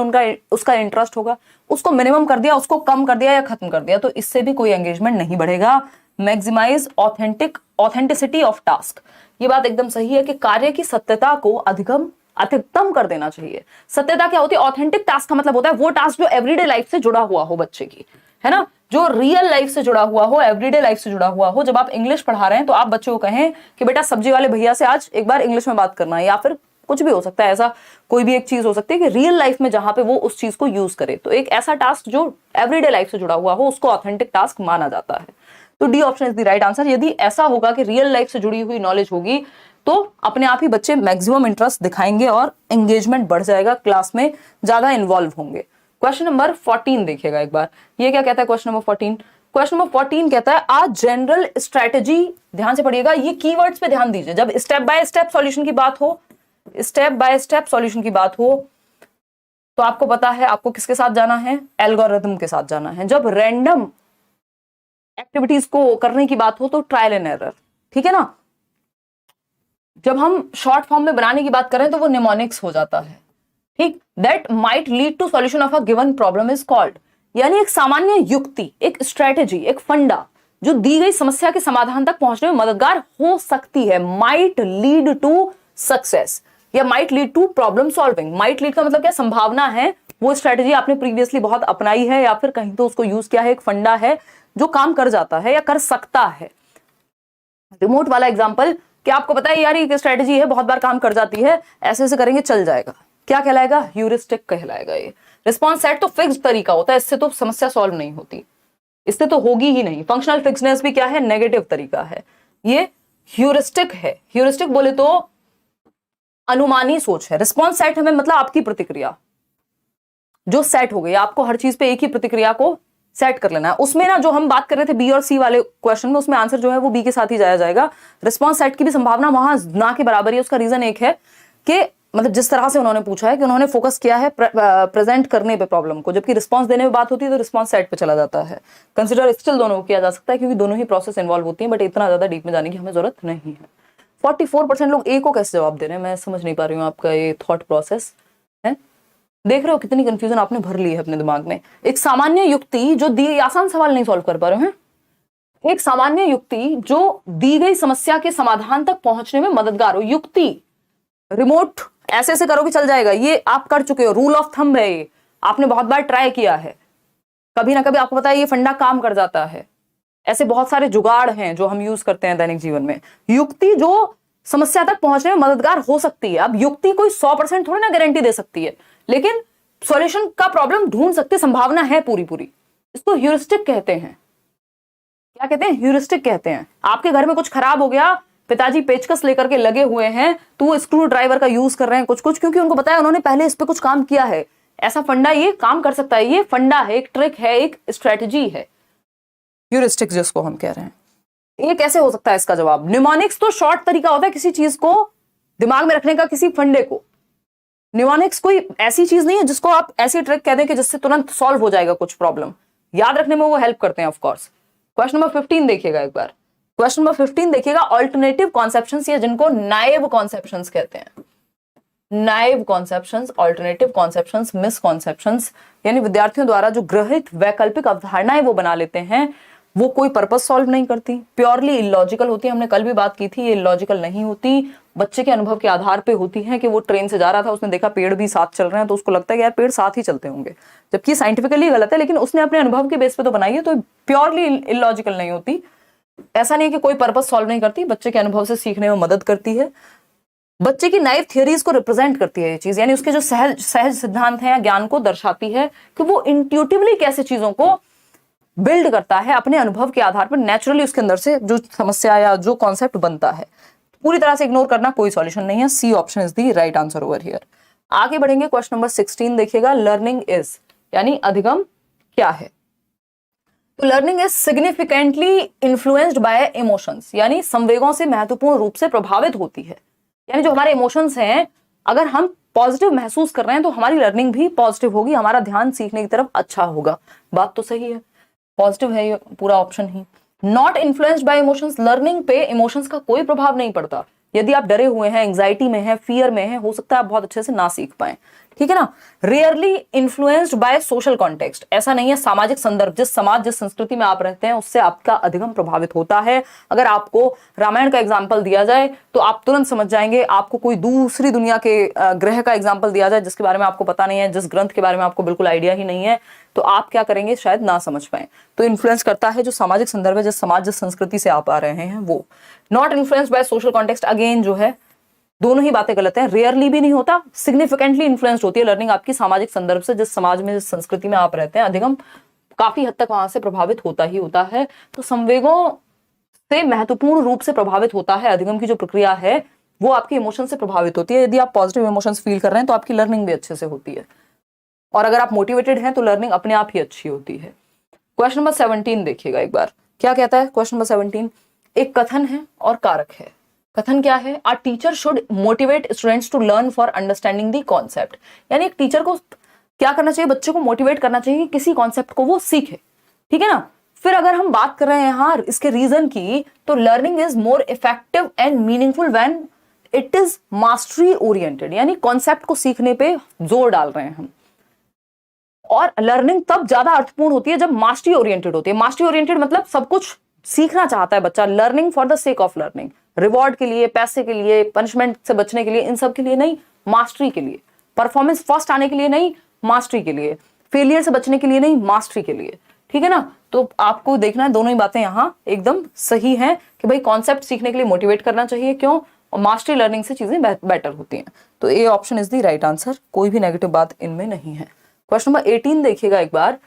उसका इंटरेस्ट होगा, उसको मिनिमम कर दिया, उसको कम कर दिया या खत्म कर दिया, तो इससे भी कोई एंगेजमेंट नहीं बढ़ेगा। मैक्सिमाइज ऑथेंटिसिटी ऑफ टास्क, ये बात एकदम सही है कि कार्य की सत्यता को अधिकतम कर देना चाहिए। सत्यता क्या होती है, ऑथेंटिक टास्क का मतलब होता है वो टास्क जो एवरीडे लाइफ से जुड़ा हुआ हो बच्चे की, है ना, जो रियल लाइफ से जुड़ा हुआ हो, एवरीडे लाइफ से जुड़ा हुआ हो। जब आप इंग्लिश पढ़ा रहे हैं तो आप बच्चे को कहें कि बेटा सब्जी वाले भैया से आज एक बार इंग्लिश में बात करना है, या फिर कुछ भी हो सकता है, ऐसा कोई भी एक चीज हो सकती है कि रियल लाइफ में जहां पे वो उस चीज को यूज करे। तो एक ऐसा टास्क जो एवरीडे लाइफ से जुड़ा हुआ हो उसको ऑथेंटिक टास्क माना जाता है। तो D option is the right answer. यदि ऐसा होगा कि रियल लाइफ से जुड़ी हुई नॉलेज होगी तो अपने आप ही बच्चे मैक्सिमम इंटरेस्ट दिखाएंगे और एंगेजमेंट बढ़ जाएगा, क्लास में ज्यादा इन्वॉल्व होंगे। क्वेश्चन नंबर 14 देखिएगा एक बार, ये क्या कहता है क्वेश्चन नंबर 14। क्वेश्चन नंबर 14 कहता है आ जनरल स्ट्रेटेजी, ध्यान से पढ़िएगा, ये कीवर्ड्स पे ध्यान दीजिए। जब स्टेप बाय स्टेप सॉल्यूशन की बात हो, स्टेप बाय स्टेप सॉल्यूशन की बात हो तो आपको पता है आपको किसके साथ जाना है, एल्गोरिथम के साथ जाना है। जब रैंडम एक्टिविटीज को करने की बात हो तो ट्रायल एंड एरर, ठीक है ना। जब हम शॉर्ट फॉर्म में बनाने की बात करें तो वो निमोनिक्स हो जाता है, ठीक। That might lead to solution of a given problem is called, यानी एक सामान्य युक्ति, एक स्ट्रेटेजी, एक फंडा जो दी गई समस्या के समाधान तक पहुंचने में मददगार हो सकती है। माइट लीड टू सक्सेस या might lead to problem solving. Might lead का मतलब क्या, संभावना है, वो स्ट्रेटेजी आपने प्रीवियसली बहुत अपनाई है या फिर कहीं तो उसको यूज किया है, एक फंडा है जो काम कर जाता है या कर सकता है। रिमोट वाला एग्जांपल, क्या आपको पता है यार ये स्ट्रेटेजी है, बहुत बार काम कर जाती है, ऐसे ऐसे करेंगे चल जाएगा, क्या कहलाएगा, ह्यूरिस्टिक कहलाएगा। ये रिस्पॉन्स सेट तो फिक्स्ड तरीका होता है, इससे तो समस्या सॉल्व नहीं होती, इससे तो होगी ही नहीं। फंक्शनल फिक्सनेस भी क्या है, नेगेटिव तरीका है, ये ह्यूरिस्टिक है। ह्यूरिस्टिक बोले तो अनुमानी सोच है। रिस्पॉन्स सेट हमें मतलब आपकी प्रतिक्रिया जो सेट हो गई, आपको हर चीज पे एक ही प्रतिक्रिया को सेट कर लेना है। उसमें ना जो हम बात कर रहे थे बी और सी वाले क्वेश्चन में, उसमें आंसर जो है वो बी के साथ ही जाया जाएगा। रिस्पॉन्स सेट की भी संभावना वहां ना के बराबर है। उसका रीजन एक है कि मतलब जिस तरह से उन्होंने पूछा है कि उन्होंने फोकस किया है प्रेजेंट करने पे प्रॉब्लम को, जबकि रिस्पॉन्स देने में बात होती है तो रिस्पॉन्स सेट पे चला जाता है। कंसिडर स्टिल दोनों को किया जा सकता है क्योंकि दोनों ही प्रोसेस इन्वॉल्व होती है, बट इतना ज्यादा डीप में जाने की हमें जरूरत नहीं है। 44% लोग ए को कैसे जवाब दे रहे हैं, मैं समझ नहीं पा रही हूँ आपका ये थॉट प्रोसेस है। देख रहे हो कितनी कंफ्यूजन आपने भर ली है अपने दिमाग में। एक सामान्य युक्ति जो दी, आसान सवाल नहीं सॉल्व कर पा रहे हैं, एक सामान्य युक्ति जो दी गई समस्या के समाधान तक पहुंचने में मददगार हो। युक्ति रिमोट ऐसे ऐसे करोगे चल जाएगा, ये आप कर चुके हो, रूल ऑफ थंब है ये, आपने बहुत बार ट्राई किया है, कभी ना कभी आपको पता है ये फंडा काम कर जाता है। ऐसे बहुत सारे जुगाड़ हैं जो हम यूज करते हैं दैनिक जीवन में। युक्ति जो समस्या तक पहुंचने में मददगार हो सकती है। अब युक्ति कोई 100% थोड़ी ना गारंटी दे सकती है, लेकिन सॉल्यूशन का प्रॉब्लम ढूंढ सकते, संभावना है पूरी पूरी। इसको ह्यूरिस्टिक कहते हैं। क्या कहते हैं, ह्यूरिस्टिक कहते हैं। आपके घर में कुछ खराब हो गया, पिताजी पेचकस लेकर के लगे हुए हैं, तो स्क्रू ड्राइवर का यूज कर रहे हैं कुछ कुछ, क्योंकि उनको पता है उन्होंने पहले इस पे कुछ काम किया है, ऐसा फंडा ये काम कर सकता है। ये फंडा है, एक ट्रिक है, एक स्ट्रेटेजी है, ह्यूरिस्टिक जिसको हम कह रहे हैं। ये कैसे हो सकता है इसका जवाब, निमोनिक्स तो शॉर्ट तरीका होता है किसी चीज को दिमाग में रखने का, किसी फंडे को। निमोनिक्स कोई ऐसी चीज नहीं है जिसको आप ऐसी ट्रिक कह दें कि जिससे तुरंत सॉल्व हो जाएगा कुछ प्रॉब्लम। याद रखने में वो हेल्प करते हैं ऑफ कोर्स। क्वेश्चन नंबर 15 देखिएगा एक बार, क्वेश्चन नंबर 15 देखिएगा। ऑल्टरनेटिव कॉन्सेप्शंस या जिनको नाइव कॉन्सेप्शंस कहते हैं, naive conceptions, alternative conceptions, misconceptions, यानी विद्यार्थियों द्वारा जो ग्रहित वैकल्पिक अवधारणाएं वो बना लेते हैं, वो कोई पर्पस सॉल्व नहीं करती, प्योरली इलॉजिकल होती है। हमने कल भी बात की थी, ये इलॉजिकल नहीं होती, बच्चे के अनुभव के आधार पे होती है कि वो ट्रेन से जा रहा था, उसने देखा पेड़ भी साथ चल रहे हैं तो उसको लगता है कि यार पेड़ साथ ही चलते होंगे, जबकि साइंटिफिकली गलत है, लेकिन उसने अपने अनुभव के बेस पे तो बनाई है, तो प्योरली इलॉजिकल नहीं होती। ऐसा नहीं है कि कोई पर्पस सॉल्व नहीं करती, बच्चे के अनुभव से सीखने में मदद करती है, बच्चे की नाइव थियरीज को रिप्रेजेंट करती है ये चीज, यानी उसके जो सहज सिद्धांत है या ज्ञान को दर्शाती है कि वो इंट्यूटिवली कैसे चीजों को बिल्ड करता है अपने अनुभव के आधार पर, नेचुरली उसके अंदर से जो समस्या या जो कॉन्सेप्ट बनता है। पूरी तरह से इग्नोर करना कोई सॉल्यूशन नहीं है। C option is the right answer over here. आगे बढ़ेंगे, क्वेश्चन नंबर 16 देखिएगा। लर्निंग इज, यानी अधिगम क्या है। तो learning is significantly influenced by emotions, यानी संवेगों से महत्वपूर्ण रूप से प्रभावित होती है। यानी जो हमारे इमोशंस हैं, अगर हम पॉजिटिव महसूस कर रहे हैं तो हमारी लर्निंग भी पॉजिटिव होगी, हमारा ध्यान सीखने की तरफ अच्छा होगा। बात तो सही है, पॉजिटिव है ये पूरा option he. Not influenced by emotions, learning पे इमोशंस का कोई प्रभाव नहीं पड़ता। यदि आप डरे हुए हैं, एंग्जाइटी में हैं, फियर में हैं, हो सकता है आप बहुत अच्छे से ना सीख पाएं, ठीक है ना। Rarely influenced by social context, ऐसा नहीं है, सामाजिक संदर्भ, जिस समाज जिस संस्कृति में आप रहते हैं उससे आपका अधिगम प्रभावित होता है। अगर आपको रामायण का एग्जाम्पल दिया जाए तो आप तुरंत समझ जाएंगे, आपको कोई दूसरी दुनिया के ग्रह का एग्जाम्पल दिया जाए जिसके बारे में आपको पता नहीं है, जिस ग्रंथ के बारे में आपको बिल्कुल आइडिया ही नहीं है, तो आप क्या करेंगे, शायद ना समझ पाए। तो इन्फ्लुएंस करता है जो सामाजिक संदर्भ है, जिस समाज जिस संस्कृति से आप आ रहे हैं वो। Not influenced by social context, again जो है दोनों ही बातें गलत हैं। रेयरली भी नहीं होता, सिग्निफिकेंटली इन्फ्लुएंस्ड होती है लर्निंग आपकी सामाजिक संदर्भ से। जिस समाज में, जिस संस्कृति में आप रहते हैं, अधिगम काफी हद तक वहां से प्रभावित होता ही होता है। तो संवेगों से महत्वपूर्ण रूप से प्रभावित होता है अधिगम की जो प्रक्रिया है, वो आपके इमोशन से प्रभावित होती है। यदि आप पॉजिटिव इमोशंस फील कर रहे हैं तो आपकी लर्निंग भी अच्छे से होती है, और अगर आप मोटिवेटेड हैं तो लर्निंग अपने आप ही अच्छी होती है। क्वेश्चन नंबर 17 देखिएगा एक बार, क्या कहता है क्वेश्चन नंबर 17। एक कथन है और कारक है। कथन क्या है? A teacher should motivate students to learn for understanding the concept. यानी एक टीचर को क्या करना चाहिए? बच्चे को मोटिवेट करना चाहिए किसी कॉन्सेप्ट को वो सीखे, ठीक है ना। फिर अगर हम बात कर रहे हैं यहाँ इसके रीजन की, तो learning is more effective and meaningful when it is mastery oriented. यानी कॉन्सेप्ट को सीखने पे जोर डाल रहे हैं हम, और लर्निंग तब ज्यादा अर्थपूर्ण होती है जब मास्टरी ओरिएंटेड होती है। मास्टरी ओरिएंटेड मतलब सब कुछ सीखना चाहता है बच्चा, learning for the sake of learning, reward के लिए, पैसे के लिए, पनिशमेंट से बचने के लिए, इन सब के लिए नहीं, मास्टरी के लिए। परफॉर्मेंस फर्स्ट आने के लिए नहीं, मास्टरी के लिए। फेलियर से बचने के लिए नहीं, मास्टरी के लिए, ठीक है ना। तो आपको देखना है दोनों ही बातें यहाँ एकदम सही हैं कि भाई कॉन्सेप्ट सीखने के लिए मोटिवेट करना चाहिए, क्यों, और मास्टरी लर्निंग से चीजें बेटर होती हैं। तो A option is the right answer, कोई भी नेगेटिव बात इनमें नहीं है। क्वेश्चन नंबर 18 देखिएगा एक बार।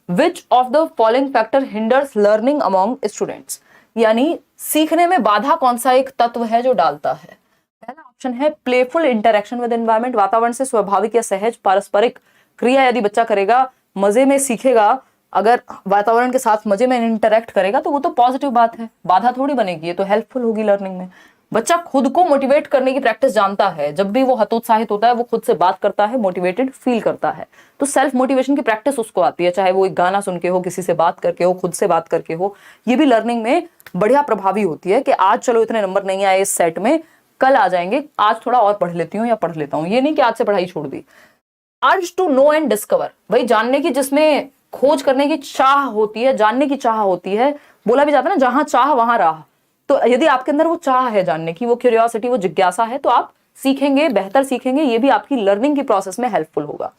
Which of the following factor hinders learning among students. यानी सीखने में बाधा कौन सा एक तत्व है जो डालता है? पहला ऑप्शन है प्लेफुल इंटरेक्शन विद एनवायरमेंट। वातावरण से स्वाभाविक या सहज पारस्परिक क्रिया यदि बच्चा करेगा, मजे में सीखेगा, अगर वातावरण के साथ मजे में इंटरेक्ट करेगा तो वो तो पॉजिटिव बात है, बाधा थोड़ी बनेगी, ये तो हेल्पफुल होगी लर्निंग में। बच्चा खुद को मोटिवेट करने की प्रैक्टिस जानता है, जब भी वो हतोत्साहित होता है वो खुद से बात करता है, मोटिवेटेड फील करता है, तो सेल्फ मोटिवेशन की प्रैक्टिस उसको आती है, चाहे वो एक गाना सुन के हो, किसी से बात करके हो, खुद से बात करके हो। ये भी लर्निंग में बढ़िया प्रभावी होती है कि आज चलो इतने नंबर नहीं आए इस सेट में, कल आ जाएंगे, आज थोड़ा और पढ़ लेती हूँ या पढ़ लेता हूँ, ये नहीं कि आज से पढ़ाई छोड़ दी। Urge to know and discover, भाई जानने की, जिसमें खोज करने की चाह होती है, जानने की चाह होती है। बोला भी जाता है ना, जहां चाह वहां राह। तो यदि आपके अंदर वो चाह है जानने की, वो क्यूरियोसिटी, वो जिज्ञासा है, तो आप सीखेंगे, बेहतर सीखेंगे। ये भी आपकी लर्निंग की प्रोसेस में हेल्पफुल होगा।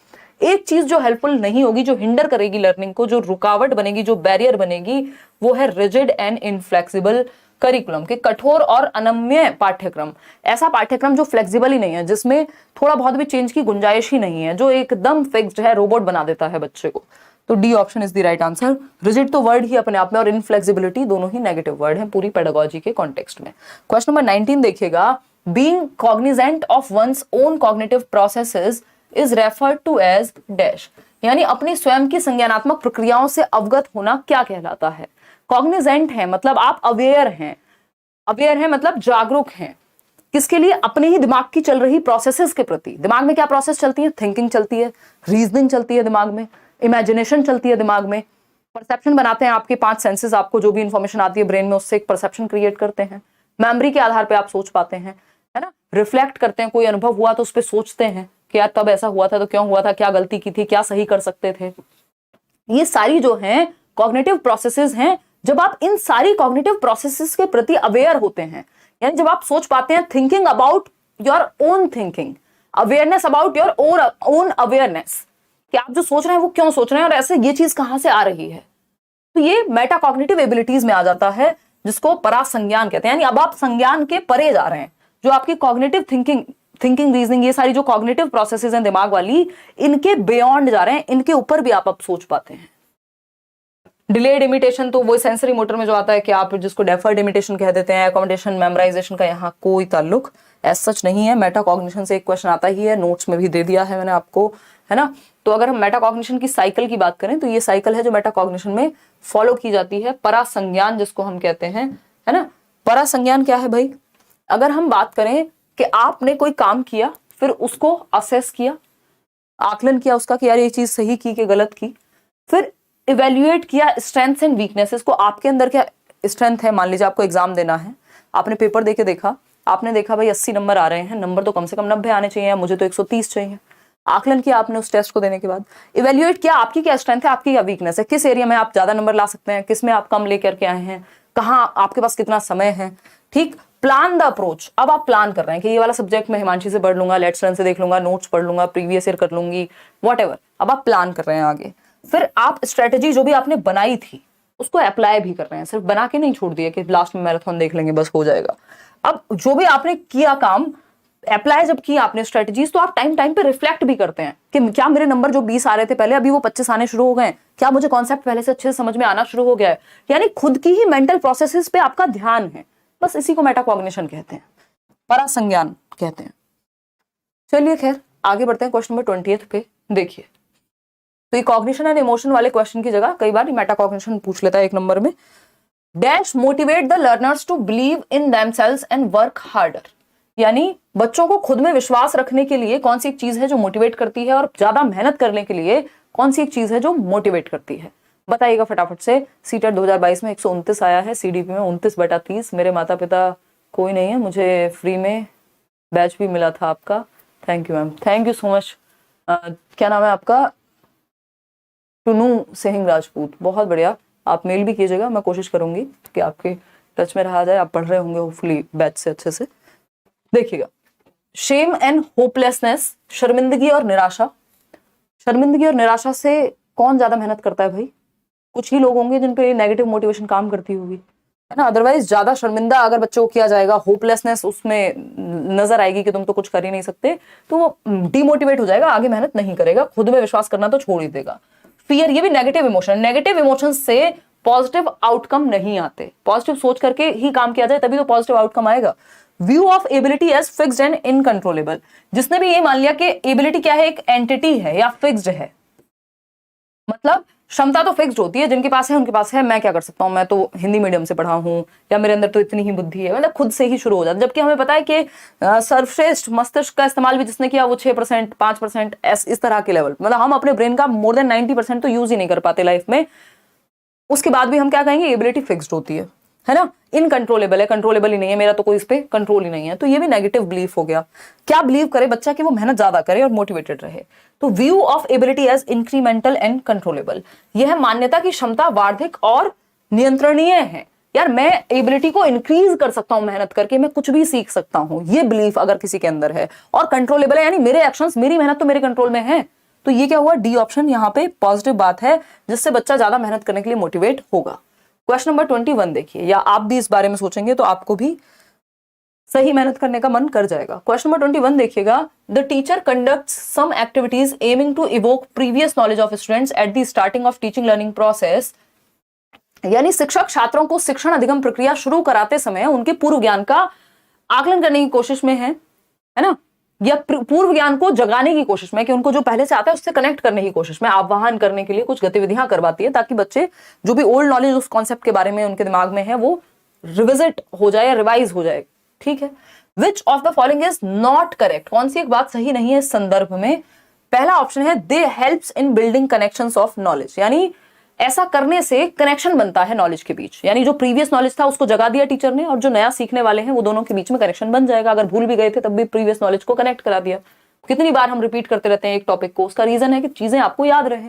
एक चीज जो हेल्पफुल नहीं होगी, जो हिंडर करेगी लर्निंग को, जो रुकावट बनेगी, जो बैरियर बनेगी, वो है रिजिड एंड इनफ्लेक्सिबल करिकुलम, के कठोर और अनम्य पाठ्यक्रम। ऐसा पाठ्यक्रम जो फ्लेक्सिबल ही नहीं है, जिसमें थोड़ा बहुत भी चेंज की गुंजाइश ही नहीं है, जो एकदम फिक्स्ड है, रोबोट बना देता है बच्चे को। तो D option is the right answer. Rigid तो वर्ड ही अपने आप में, और इनफ्लेक्सिबिलिटी दोनों ही नेगेटिव वर्ड हैं पूरी पेडागोजी के कॉन्टेक्स्ट में। क्वेश्चन नंबर 19 देखिएगा। Being cognizant of one's own cognitive processes is referred to as dash. यानी अपनी स्वयं की संज्ञानात्मक प्रक्रियाओं से अवगत होना क्या कहलाता है? कॉग्निजेंट है मतलब आप अवेयर हैं, अवेयर है मतलब जागरूक हैं। किसके लिए? अपने ही दिमाग की चल रही प्रोसेसेस के प्रति। दिमाग में क्या प्रोसेस चलती है? थिंकिंग चलती है, रीजनिंग चलती है दिमाग में, इमेजिनेशन चलती है दिमाग में, परसेप्शन बनाते हैं। आपके 5 सेंसेस आपको जो भी इंफॉर्मेशन आती है ब्रेन में, उससे एक परसेप्शन क्रिएट करते हैं। मेमोरी के आधार पे आप सोच पाते हैं, है ना। रिफ्लेक्ट करते हैं, कोई अनुभव हुआ तो उस पर सोचते हैं कि यार तब ऐसा हुआ था तो क्यों हुआ था, क्या गलती की थी, क्या सही कर सकते थे। ये सारी जो है कॉग्निटिव प्रोसेसेस हैं। जब आप इन सारी कॉग्निटिव प्रोसेसेस के प्रति अवेयर होते हैं, यानी जब आप सोच पाते हैं, thinking about your own thinking, awareness about your own awareness, कि आप जो सोच रहे हैं वो क्यों सोच रहे हैं और ऐसे ये चीज कहां से आ रही है, तो ये मेटा कॉग्निटिव एबिलिटीज में आ जाता है, जिसको परासंज्ञान कहते हैं। यानी अब आप संज्ञान के परे जा रहे हैं। जो आपकी कॉग्निटिव थिंकिंग रीजनिंग, ये सारी जो कॉग्निटिव प्रोसेसेस हैं दिमाग वाली, इनके बियॉन्ड जा रहे हैं, इनके ऊपर भी आप अब सोच पाते हैं। डिलेड इमिटेशन तो वो सेंसरी मोटर में जो आता है, कि आप जिसको डेफर्ड इमिटेशन कह देते हैं। अकोमोडेशन, मेमोराइजेशन का यहाँ कोई ताल्लुक एज सच नहीं है। मेटा कॉग्निशन से एक क्वेश्चन आता ही है, नोट्स में भी दे दिया है मैंने आपको, है ना। तो अगर हम मेटा कॉग्निशन की साइकिल की बात करें, तो ये साइकिल है जो मेटा कॉग्निशन में फॉलो की जाती है। परासंज्ञान जिसको हम कहते हैं, है ना। परासंज्ञान क्या है भाई? अगर हम बात करें कि आपने कोई काम किया, फिर उसको असेस किया, आकलन किया उसका कि यार ये चीज सही की कि गलत की, फिर इवेल्युएट किया स्ट्रेंथ्स एंड वीकनेसेस को। आपके अंदर क्या स्ट्रेंथ है? मान लीजिए आपको एग्जाम देना है, आपने पेपर देके देखा, आपने देखा भाई 80 नंबर आ रहे हैं, नंबर तो कम से कम 90 आने चाहिए, मुझे तो 130 चाहिए। आकलन किया आपने उस टेस्ट को देने के बाद, इवेल्युएट किया आपकी क्या स्ट्रेंथ है, आपकी क्या वीकनेस है, किस एरिया में आप ज्यादा नंबर ला सकते हैं, किस में आप कम लेकर के आए हैं, कहाँ आपके पास कितना समय है, ठीक। Plan the approach. अब आप प्लान कर रहे हैं कि ये वाला सब्जेक्ट मैं हिमांशी से पढ़ लूंगा, लेट्स लर्न से देख लूंगा, नोट्स पढ़ लूंगा, प्रीवियस ईयर कर लूंगी, व्हाटएवर। अब आप प्लान कर रहे हैं आगे, फिर आप स्ट्रेटेजी जो भी आपने बनाई थी उसको अप्लाई भी कर रहे हैं। सिर्फ बना के नहीं छोड़ दिया कि लास्ट में मैराथन देख लेंगे बस हो जाएगा। अब जो भी आपने किया काम, अप्लाई जब की आपने स्ट्रेटजीज, तो आप टाइम टाइम पे रिफ्लेक्ट भी करते हैं कि क्या मेरे नंबर जो 20 आ रहे थे पहले, अभी वो 25 आने शुरू हो गए हैं, क्या मुझे कॉन्सेप्ट पहले से अच्छे से समझ में आना शुरू हो गया है। यानी खुद की ही मेंटल प्रोसेसेस पे आपका ध्यान है, बस इसी को मेटाकॉग्निशन कहते हैं, परासंज्ञान कहते हैं। चलिए खैर आगे बढ़ते हैं क्वेश्चन नंबर 20 पे। देखिए, तो ये कॉग्निशन एंड इमोशन वाले क्वेश्चन की जगह कई बार मेटाकॉग्निशन पूछ लेता है एक नंबर में। Dash motivate the learners to believe in themselves and work harder. यानी बच्चों को खुद में विश्वास रखने के लिए कौन सी एक चीज है जो मोटिवेट करती है, और ज्यादा मेहनत करने के लिए कौन सी एक चीज है जो मोटिवेट करती है। बताइएगा फटाफट से। सीटेट 2022 में 129 आया है, सीडीपी में 29/30। मेरे माता पिता कोई नहीं है, मुझे फ्री में बैच भी मिला था आपका। Thank you ma'am, thank you so much. क्या नाम है आपका? टुनू सिंह राजपूत, बहुत बढ़िया। आप मेल भी कीजिएगा, मैं कोशिश करूंगी कि आपके टच में रहा जाए। आप पढ़ रहे होंगे होपफुली बैच से अच्छे से। देखिएगा, शेम एंड होपलेसनेस, शर्मिंदगी और निराशा। शर्मिंदगी और निराशा से कौन ज्यादा मेहनत करता है भाई? कुछ ही लोग होंगे जिन पे नेगेटिव मोटिवेशन काम करती होगी, है ना। अदरवाइज ज्यादा शर्मिंदा अगर बच्चों को किया जाएगा, होपलेसनेस उसमें नजर आएगी कि तुम तो कुछ कर ही नहीं सकते, तो वो डिमोटिवेट हो जाएगा, आगे मेहनत नहीं करेगा, खुद में विश्वास करना तो छोड़ ही देगा। फियर, ये भी नेगेटिव इमोशन। नेगेटिव इमोशन से पॉजिटिव आउटकम नहीं आते। पॉजिटिव सोच करके ही काम किया जाए तभी तो पॉजिटिव आउटकम आएगा। View of ability as fixed and uncontrollable. जिसने भी ये मान लिया कि एबिलिटी क्या है, एक एंटिटी है या फिक्स्ड है, मतलब क्षमता तो फिक्स्ड होती है, जिनके पास है उनके पास है, मैं क्या कर सकता हूं, मैं तो हिंदी मीडियम से पढ़ा हूं, या मेरे अंदर तो इतनी ही बुद्धि है, मतलब खुद से ही शुरू हो जाता है। जबकि हमें पता है कि सर्वश्रेष्ठ मस्तिष्क का इस्तेमाल भी जिसने किया वो 6%, 5%, इस तरह के लेवल, मतलब हम अपने ब्रेन का मोर देन 90% तो यूज ही नहीं कर पाते लाइफ में। उसके बाद भी हम क्या कहेंगे, एबिलिटी फिक्स्ड होती है ना। इनकंट्रोलेबल है, कंट्रोलेबल ही नहीं है, मेरा तो कोई इस पे कंट्रोल ही नहीं है, तो ये भी नेगेटिव बिलीफ हो गया। क्या बिलीव करे बच्चा कि वो मेहनत ज्यादा करे और मोटिवेटेड रहे। तो view of ability as incremental and controllable, यह है मान्यता की क्षमता वार्षिक और नियंत्रणीय है। यार मैं एबिलिटी को इंक्रीज कर सकता हूं मेहनत करके, मैं कुछ भी सीख सकता हूं, ये बिलीफ अगर किसी के अंदर है। और कंट्रोलेबल है, यानी मेरे एक्शंस, मेरी मेहनत तो मेरे कंट्रोल में है। तो ये क्या हुआ, डी ऑप्शन यहाँ पे पॉजिटिव बात है, जिससे बच्चा ज्यादा मेहनत करने के लिए मोटिवेट होगा। क्वेश्चन नंबर 21 देखिए, या आप भी इस बारे में सोचेंगे तो आपको भी सही मेहनत करने का मन कर जाएगा। क्वेश्चन नंबर 21 देखिएगा, the teacher conducts some activities aiming to evoke previous knowledge of students at the starting of teaching learning process. यानी शिक्षक छात्रों को शिक्षण अधिगम प्रक्रिया शुरू कराते समय उनके पूर्व ज्ञान का आकलन करने की कोशिश में है ना, या पूर्व ज्ञान को जगाने की कोशिश में, कि उनको जो पहले से आता है उससे कनेक्ट करने की कोशिश में, आह्वान करने के लिए कुछ गतिविधियां करवाती है, ताकि बच्चे जो भी ओल्ड नॉलेज उस कॉन्सेप्ट के बारे में उनके दिमाग में है वो रिविजिट हो जाए या रिवाइज हो जाए। ठीक है। Which of the following is not correct, कौन सी एक बात सही नहीं है इस संदर्भ में। पहला ऑप्शन है, दे helps in building connections of knowledge, यानी ऐसा करने से कनेक्शन बनता है नॉलेज के बीच, यानी जो प्रीवियस नॉलेज था उसको जगा दिया टीचर ने, और जो नया सीखने वाले हैं वो दोनों के बीच में कनेक्शन बन जाएगा। अगर भूल भी गए थे तब भी प्रीवियस नॉलेज को कनेक्ट करा दिया। कितनी बार हम रिपीट करते रहते हैं एक टॉपिक को, उसका रीजन है कि चीजें आपको याद रहे।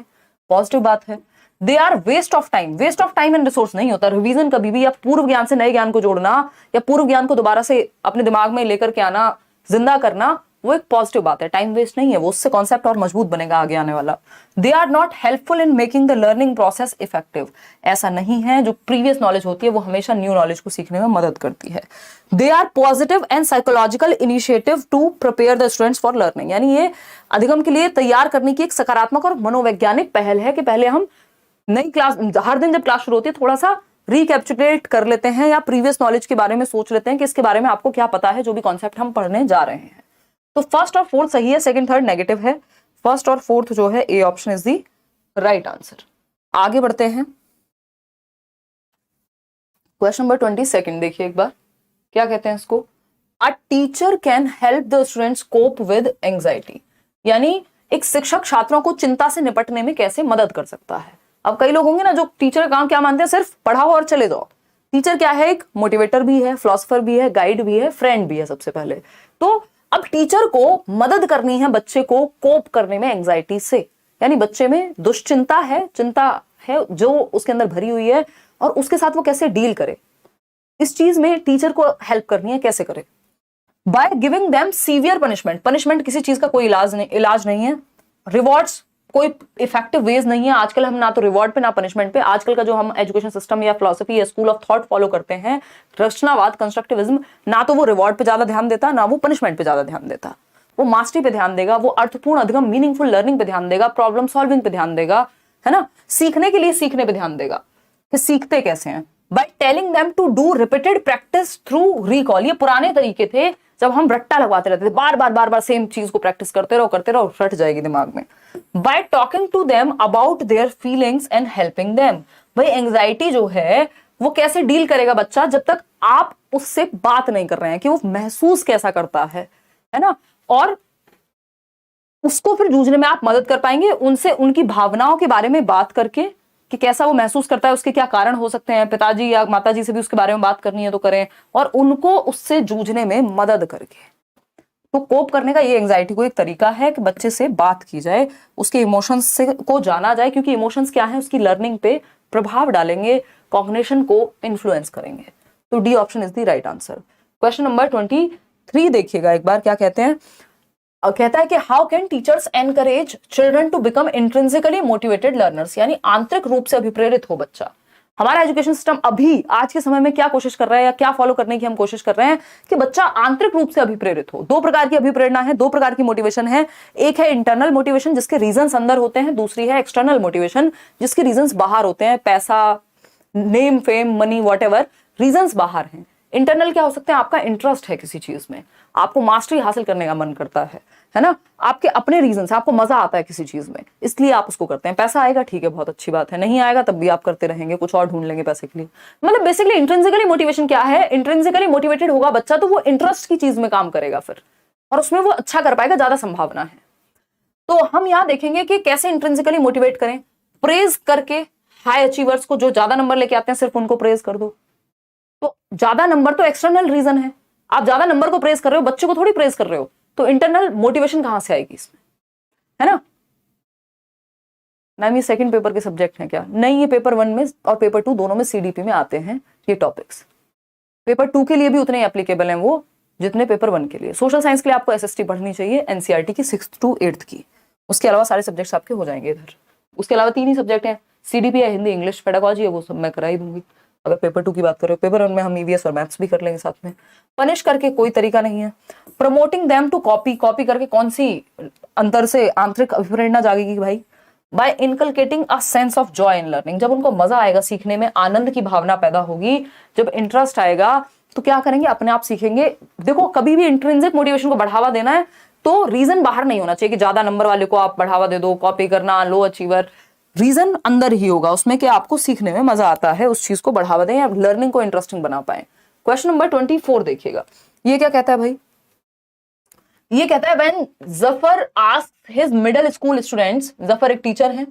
पॉजिटिव बात है। They are waste of time, waste of time and resource नहीं होता रिवीजन कभी भी, या पूर्व ज्ञान से नए ज्ञान को जोड़ना, या पूर्व ज्ञान को दोबारा से अपने दिमाग में लेकर के आना, जिंदा करना, वो एक पॉजिटिव बात है, टाइम वेस्ट नहीं है, वो उससे कॉन्सेप्ट और मजबूत बनेगा आगे आने वाला। They are not helpful in making the learning process effective, ऐसा नहीं है, जो प्रीवियस नॉलेज होती है वो हमेशा न्यू नॉलेज को सीखने में मदद करती है। They are positive and psychological initiative to prepare the students for learning, यानी ये अधिगम के लिए तैयार करने की एक सकारात्मक और मनोवैज्ञानिक पहल है, कि पहले हम नई क्लास, हर दिन जब क्लास शुरू होती है थोड़ा सा रिकैप्चुलेट कर लेते हैं, या प्रीवियस नॉलेज के बारे में सोच लेते हैं कि इसके बारे में आपको क्या पता है, जो भी कॉन्सेप्ट हम पढ़ने जा रहे हैं। तो फर्स्ट और फोर्थ सही है, सेकंड थर्ड नेगेटिव है। फर्स्ट और फोर्थ जो है, ए option is the right answer. आगे बढ़ते हैं, क्वेश्चन नंबर 22 देखिए एक बार, क्या कहते हैं इसको। A teacher can help the students cope with anxiety, यानी एक शिक्षक छात्रों को चिंता से निपटने में कैसे मदद कर सकता है। अब कई लोग होंगे ना जो टीचर का काम क्या मानते हैं, सिर्फ पढ़ाओ और चले जाओ। टीचर क्या है, एक मोटिवेटर भी है, फिलोसोफर भी है, गाइड भी है, फ्रेंड भी है सबसे पहले। तो अब टीचर को मदद करनी है बच्चे को कोप करने में एंजाइटी से, यानी बच्चे में दुश्चिंता है, चिंता है जो उसके अंदर भरी हुई है, और उसके साथ वो कैसे डील करे, इस चीज में टीचर को हेल्प करनी है। कैसे करे, by giving them severe punishment, punishment किसी चीज का कोई इलाज नहीं है, रिवॉर्ड्स कोई इफेक्टिव वेज नहीं है। आजकल हम ना तो रिवॉर्ड पे ना पनिशमेंट पे, आजकल का जो हम एजुकेशन सिस्टम या फिलॉसफी या स्कूल ऑफ थॉट फॉलो करते हैं, रचनावाद, कंस्ट्रक्टिविज्म, ना तो वो रिवॉर्ड पे ज्यादा ध्यान देता, ना वो पनिशमेंट पे ज्यादा ध्यान देता। वो मास्टरी पे ध्यान देगा, वो अर्थपूर्ण अधिगम मीनिंगफुल लर्निंग पे ध्यान देगा, प्रॉब्लम सॉल्विंग पे ध्यान देगा, है ना, सीखने के लिए सीखने पे ध्यान देगा कि सीखते कैसे हैं, by telling them to do repeated practice through recall. ये पुराने तरीके थे जब हम रट्टा लगवाते रहते थे, बार बार सेम चीज को प्रैक्टिस करते रहो, रट जाएगी दिमाग में। By talking to them about their feelings and helping them. भाई एंग्जाइटी जो है वो कैसे डील करेगा बच्चा, जब तक आप उससे बात नहीं कर रहे हैं कि वो महसूस कैसा करता है ना, और उसको फिर जूझने में आप मदद कर पाएंगे उनसे, उनकी भावनाओं के बारे में बात करके कि कैसा वो महसूस करता है, उसके क्या कारण हो सकते हैं, पिताजी या माताजी से भी उसके बारे में बात करनी है तो करें, और उनको उससे जूझने में मदद करके। तो कोप करने का ये एंजाइटी को एक तरीका है कि बच्चे से बात की जाए, उसके इमोशंस से को जाना जाए, क्योंकि इमोशंस क्या है, उसकी लर्निंग पे प्रभाव डालेंगे, कॉग्निशन को इन्फ्लुएंस करेंगे। तो D option is the right answer. Question number 23 देखिएगा एक बार, क्या कहते हैं, कहता है कि how can teachers encourage children to become intrinsically motivated learners, यानी आंतरिक रूप से अभिप्रेरित हो बच्चा। हमारा एजुकेशन सिस्टम अभी आज के समय में क्या कोशिश कर रहा है या क्या फॉलो करने की हम कोशिश कर रहे हैं कि बच्चा आंतरिक रूप से अभिप्रेरित हो। दो प्रकार की अभिप्रेरणा है, दो प्रकार की मोटिवेशन है। एक है इंटरनल मोटिवेशन जिसके रीजंस अंदर होते हैं, दूसरी है एक्सटर्नल मोटिवेशन जिसके रीजंस बाहर होते हैं, पैसा, name, fame, money, whatever, reasons बाहर हैं। इंटरनल क्या हो सकते हैं, आपका इंटरेस्ट है किसी चीज में, आपको मास्टरी हासिल करने का मन करता है ना, आपके अपने रीजन से, आपको मजा आता है किसी चीज में, इसलिए आप उसको करते हैं। पैसा आएगा ठीक है, बहुत अच्छी बात है, नहीं आएगा तब भी आप करते रहेंगे, कुछ और ढूंढ लेंगे पैसे के लिए। मतलब बेसिकली इंट्रिंसिकली मोटिवेशन क्या है, इंट्रिंसिकली मोटिवेटेड होगा बच्चा तो वो इंटरेस्ट की चीज में काम करेगा फिर, और उसमें वो अच्छा कर पाएगा, ज्यादा संभावना है। तो हम यहां देखेंगे कि कैसे इंट्रिंसिकली मोटिवेट करें, प्रेज करके। हाई अचीवर्स को जो ज्यादा नंबर लेके आते हैं सिर्फ उनको प्रेज कर दो, तो ज्यादा नंबर तो एक्सटर्नल रीजन है, आप ज्यादा नंबर को प्रेस कर रहे हो, बच्चे को थोड़ी प्रेस कर रहे हो, तो इंटरनल मोटिवेशन कहां से आएगी इसमें, है ना। मैम ये सेकंड पेपर के सब्जेक्ट हैं क्या? नहीं, ये पेपर 1 में और पेपर 2 दोनों में सीडीपी में आते हैं ये टॉपिक्स। पेपर 2 के लिए भी उतने एप्लीकेबल हैं वो जितने पेपर 1 के लिए। सोशल साइंस के लिए आपको एसएसटी पढ़नी चाहिए, एनसीईआरटी की 6th to 8th की, उसके अलावा सारे सब्जेक्ट्स आपके हो जाएंगे इधर। उसके अलावा 3 ही सब्जेक्ट हैं, सीडीपी है, हिंदी, इंग्लिश, पेडागोजी है, वो सब मैं करा ही दूंगी। अगर पेपर 2 की बात करें, पेपर 1 में हम ईवीएस और मैथ्स भी कर लेंगे साथ में। पनिश करके कोई तरीका नहीं है। Promoting them to copy, copy करके कौन सी अंतर से आंतरिक अभिप्रेरणा जागेगी भाई? By inculcating a sense of joy in learning, जब उनको मजा आएगा सीखने में, आनंद की भावना पैदा होगी, जब इंटरेस्ट आएगा तो क्या करेंगे, अपने आप सीखेंगे। देखो कभी भी इंट्रिंसिक मोटिवेशन को बढ़ावा देना है तो रीजन बाहर नहीं होना चाहिए कि ज्यादा नंबर वाले को आप बढ़ावा दे दो, कॉपी करना, लो अचीवर। रीजन अंदर ही होगा उसमें कि आपको सीखने में मजा आता है, उस चीज को बढ़ावा दें या लर्निंग को इंटरेस्टिंग बना पाए। क्वेश्चन नंबर 24 देखिएगा, ये क्या कहता है भाई? ये कहता है when Zafar asked his middle school students, Zafar एक टीचर है,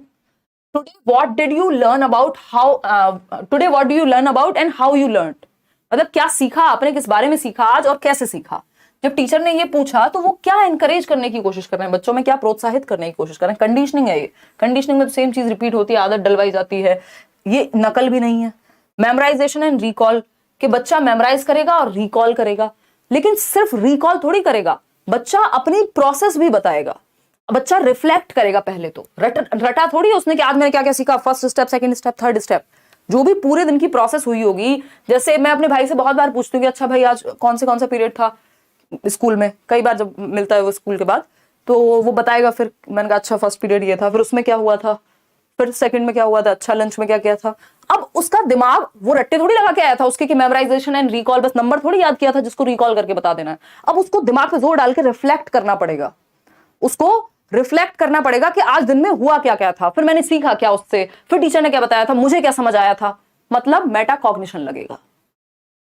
today what did you learn about how, today what do you learn about and how you learn, मतलब क्या सीखा आपने, किस बारे में सीखा आज और कैसे सीखा। जब टीचर ने ये पूछा तो वो क्या एनकरेज करने की कोशिश कर रहे हैं बच्चों में, क्या प्रोत्साहित करने की कोशिश कर रहे हैं। कंडीशनिंग है ये, कंडीशनिंग में सेम चीज रिपीट होती है, आदत डलवाई जाती है, ये नकल भी नहीं है। मेमोराइजेशन एंड रिकॉल, कि बच्चा मेमोराइज करेगा और रिकॉल करेगा, लेकिन सिर्फ रिकॉल थोड़ी करेगा, बच्चा अपनी प्रोसेस भी बताएगा, बच्चा रिफ्लेक्ट करेगा। पहले तो रटा थोड़ी उसने कि आज मैंने क्या क्या सीखा, first step, second step, third step, जो भी पूरे दिन की प्रोसेस हुई होगी। जैसे मैं अपने भाई से बहुत बार पूछती हूँ कि अच्छा भाई आज कौन सा पीरियड था स्कूल में, कई बार जब मिलता है वो स्कूल के बाद, तो वो बताएगा, फिर मैंने कहा अच्छा फर्स्ट पीरियड ये था, फिर उसमें क्या हुआ था, फिर सेकंड में क्या हुआ था, अच्छा लंच में क्या किया था। अब उसका दिमाग वो रट्टे थोड़ी लगा के आया था उसके कि मेमोराइजेशन एंड रिकॉल, बस नंबर थोड़ी याद किया था जिसको रिकॉल करके बता देना है। अब उसको दिमाग पे जोर डाल के रिफ्लेक्ट करना पड़ेगा, उसको रिफ्लेक्ट करना पड़ेगा कि आज दिन में हुआ क्या क्या था, फिर मैंने सीखा क्या उससे, फिर टीचर ने क्या बताया था, मुझे क्या समझ आया था। मतलब मेटा कॉग्निशन लगेगा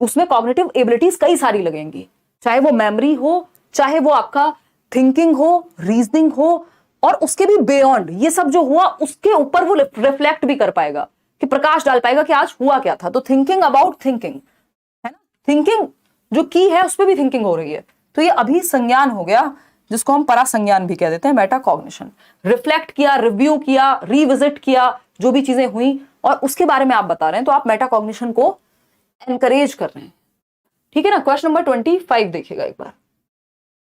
उसमें, कॉग्निटिव एबिलिटीज कई सारी लगेंगी, चाहे वो मेमोरी हो, चाहे वो आपका थिंकिंग हो, रीजनिंग हो, और उसके भी बियॉन्ड ये सब जो हुआ उसके ऊपर वो रिफ्लेक्ट भी कर पाएगा, कि प्रकाश डाल पाएगा कि आज हुआ क्या था। तो थिंकिंग अबाउट थिंकिंग, है ना, थिंकिंग जो की है उस पर भी थिंकिंग हो रही है। तो ये अभी संज्ञान हो गया, जिसको हम परासंज्ञान भी कह देते हैं, मेटा कॉग्निशन। रिफ्लेक्ट किया, रिव्यू किया, रिविजिट किया, जो भी चीजें हुई और उसके बारे में आप बता रहे हैं, तो आप मेटा कॉग्निशन को एनकरेज कर रहे हैं, ठीक है ना। क्वेश्चन नंबर 25 देखिएगा एक बार।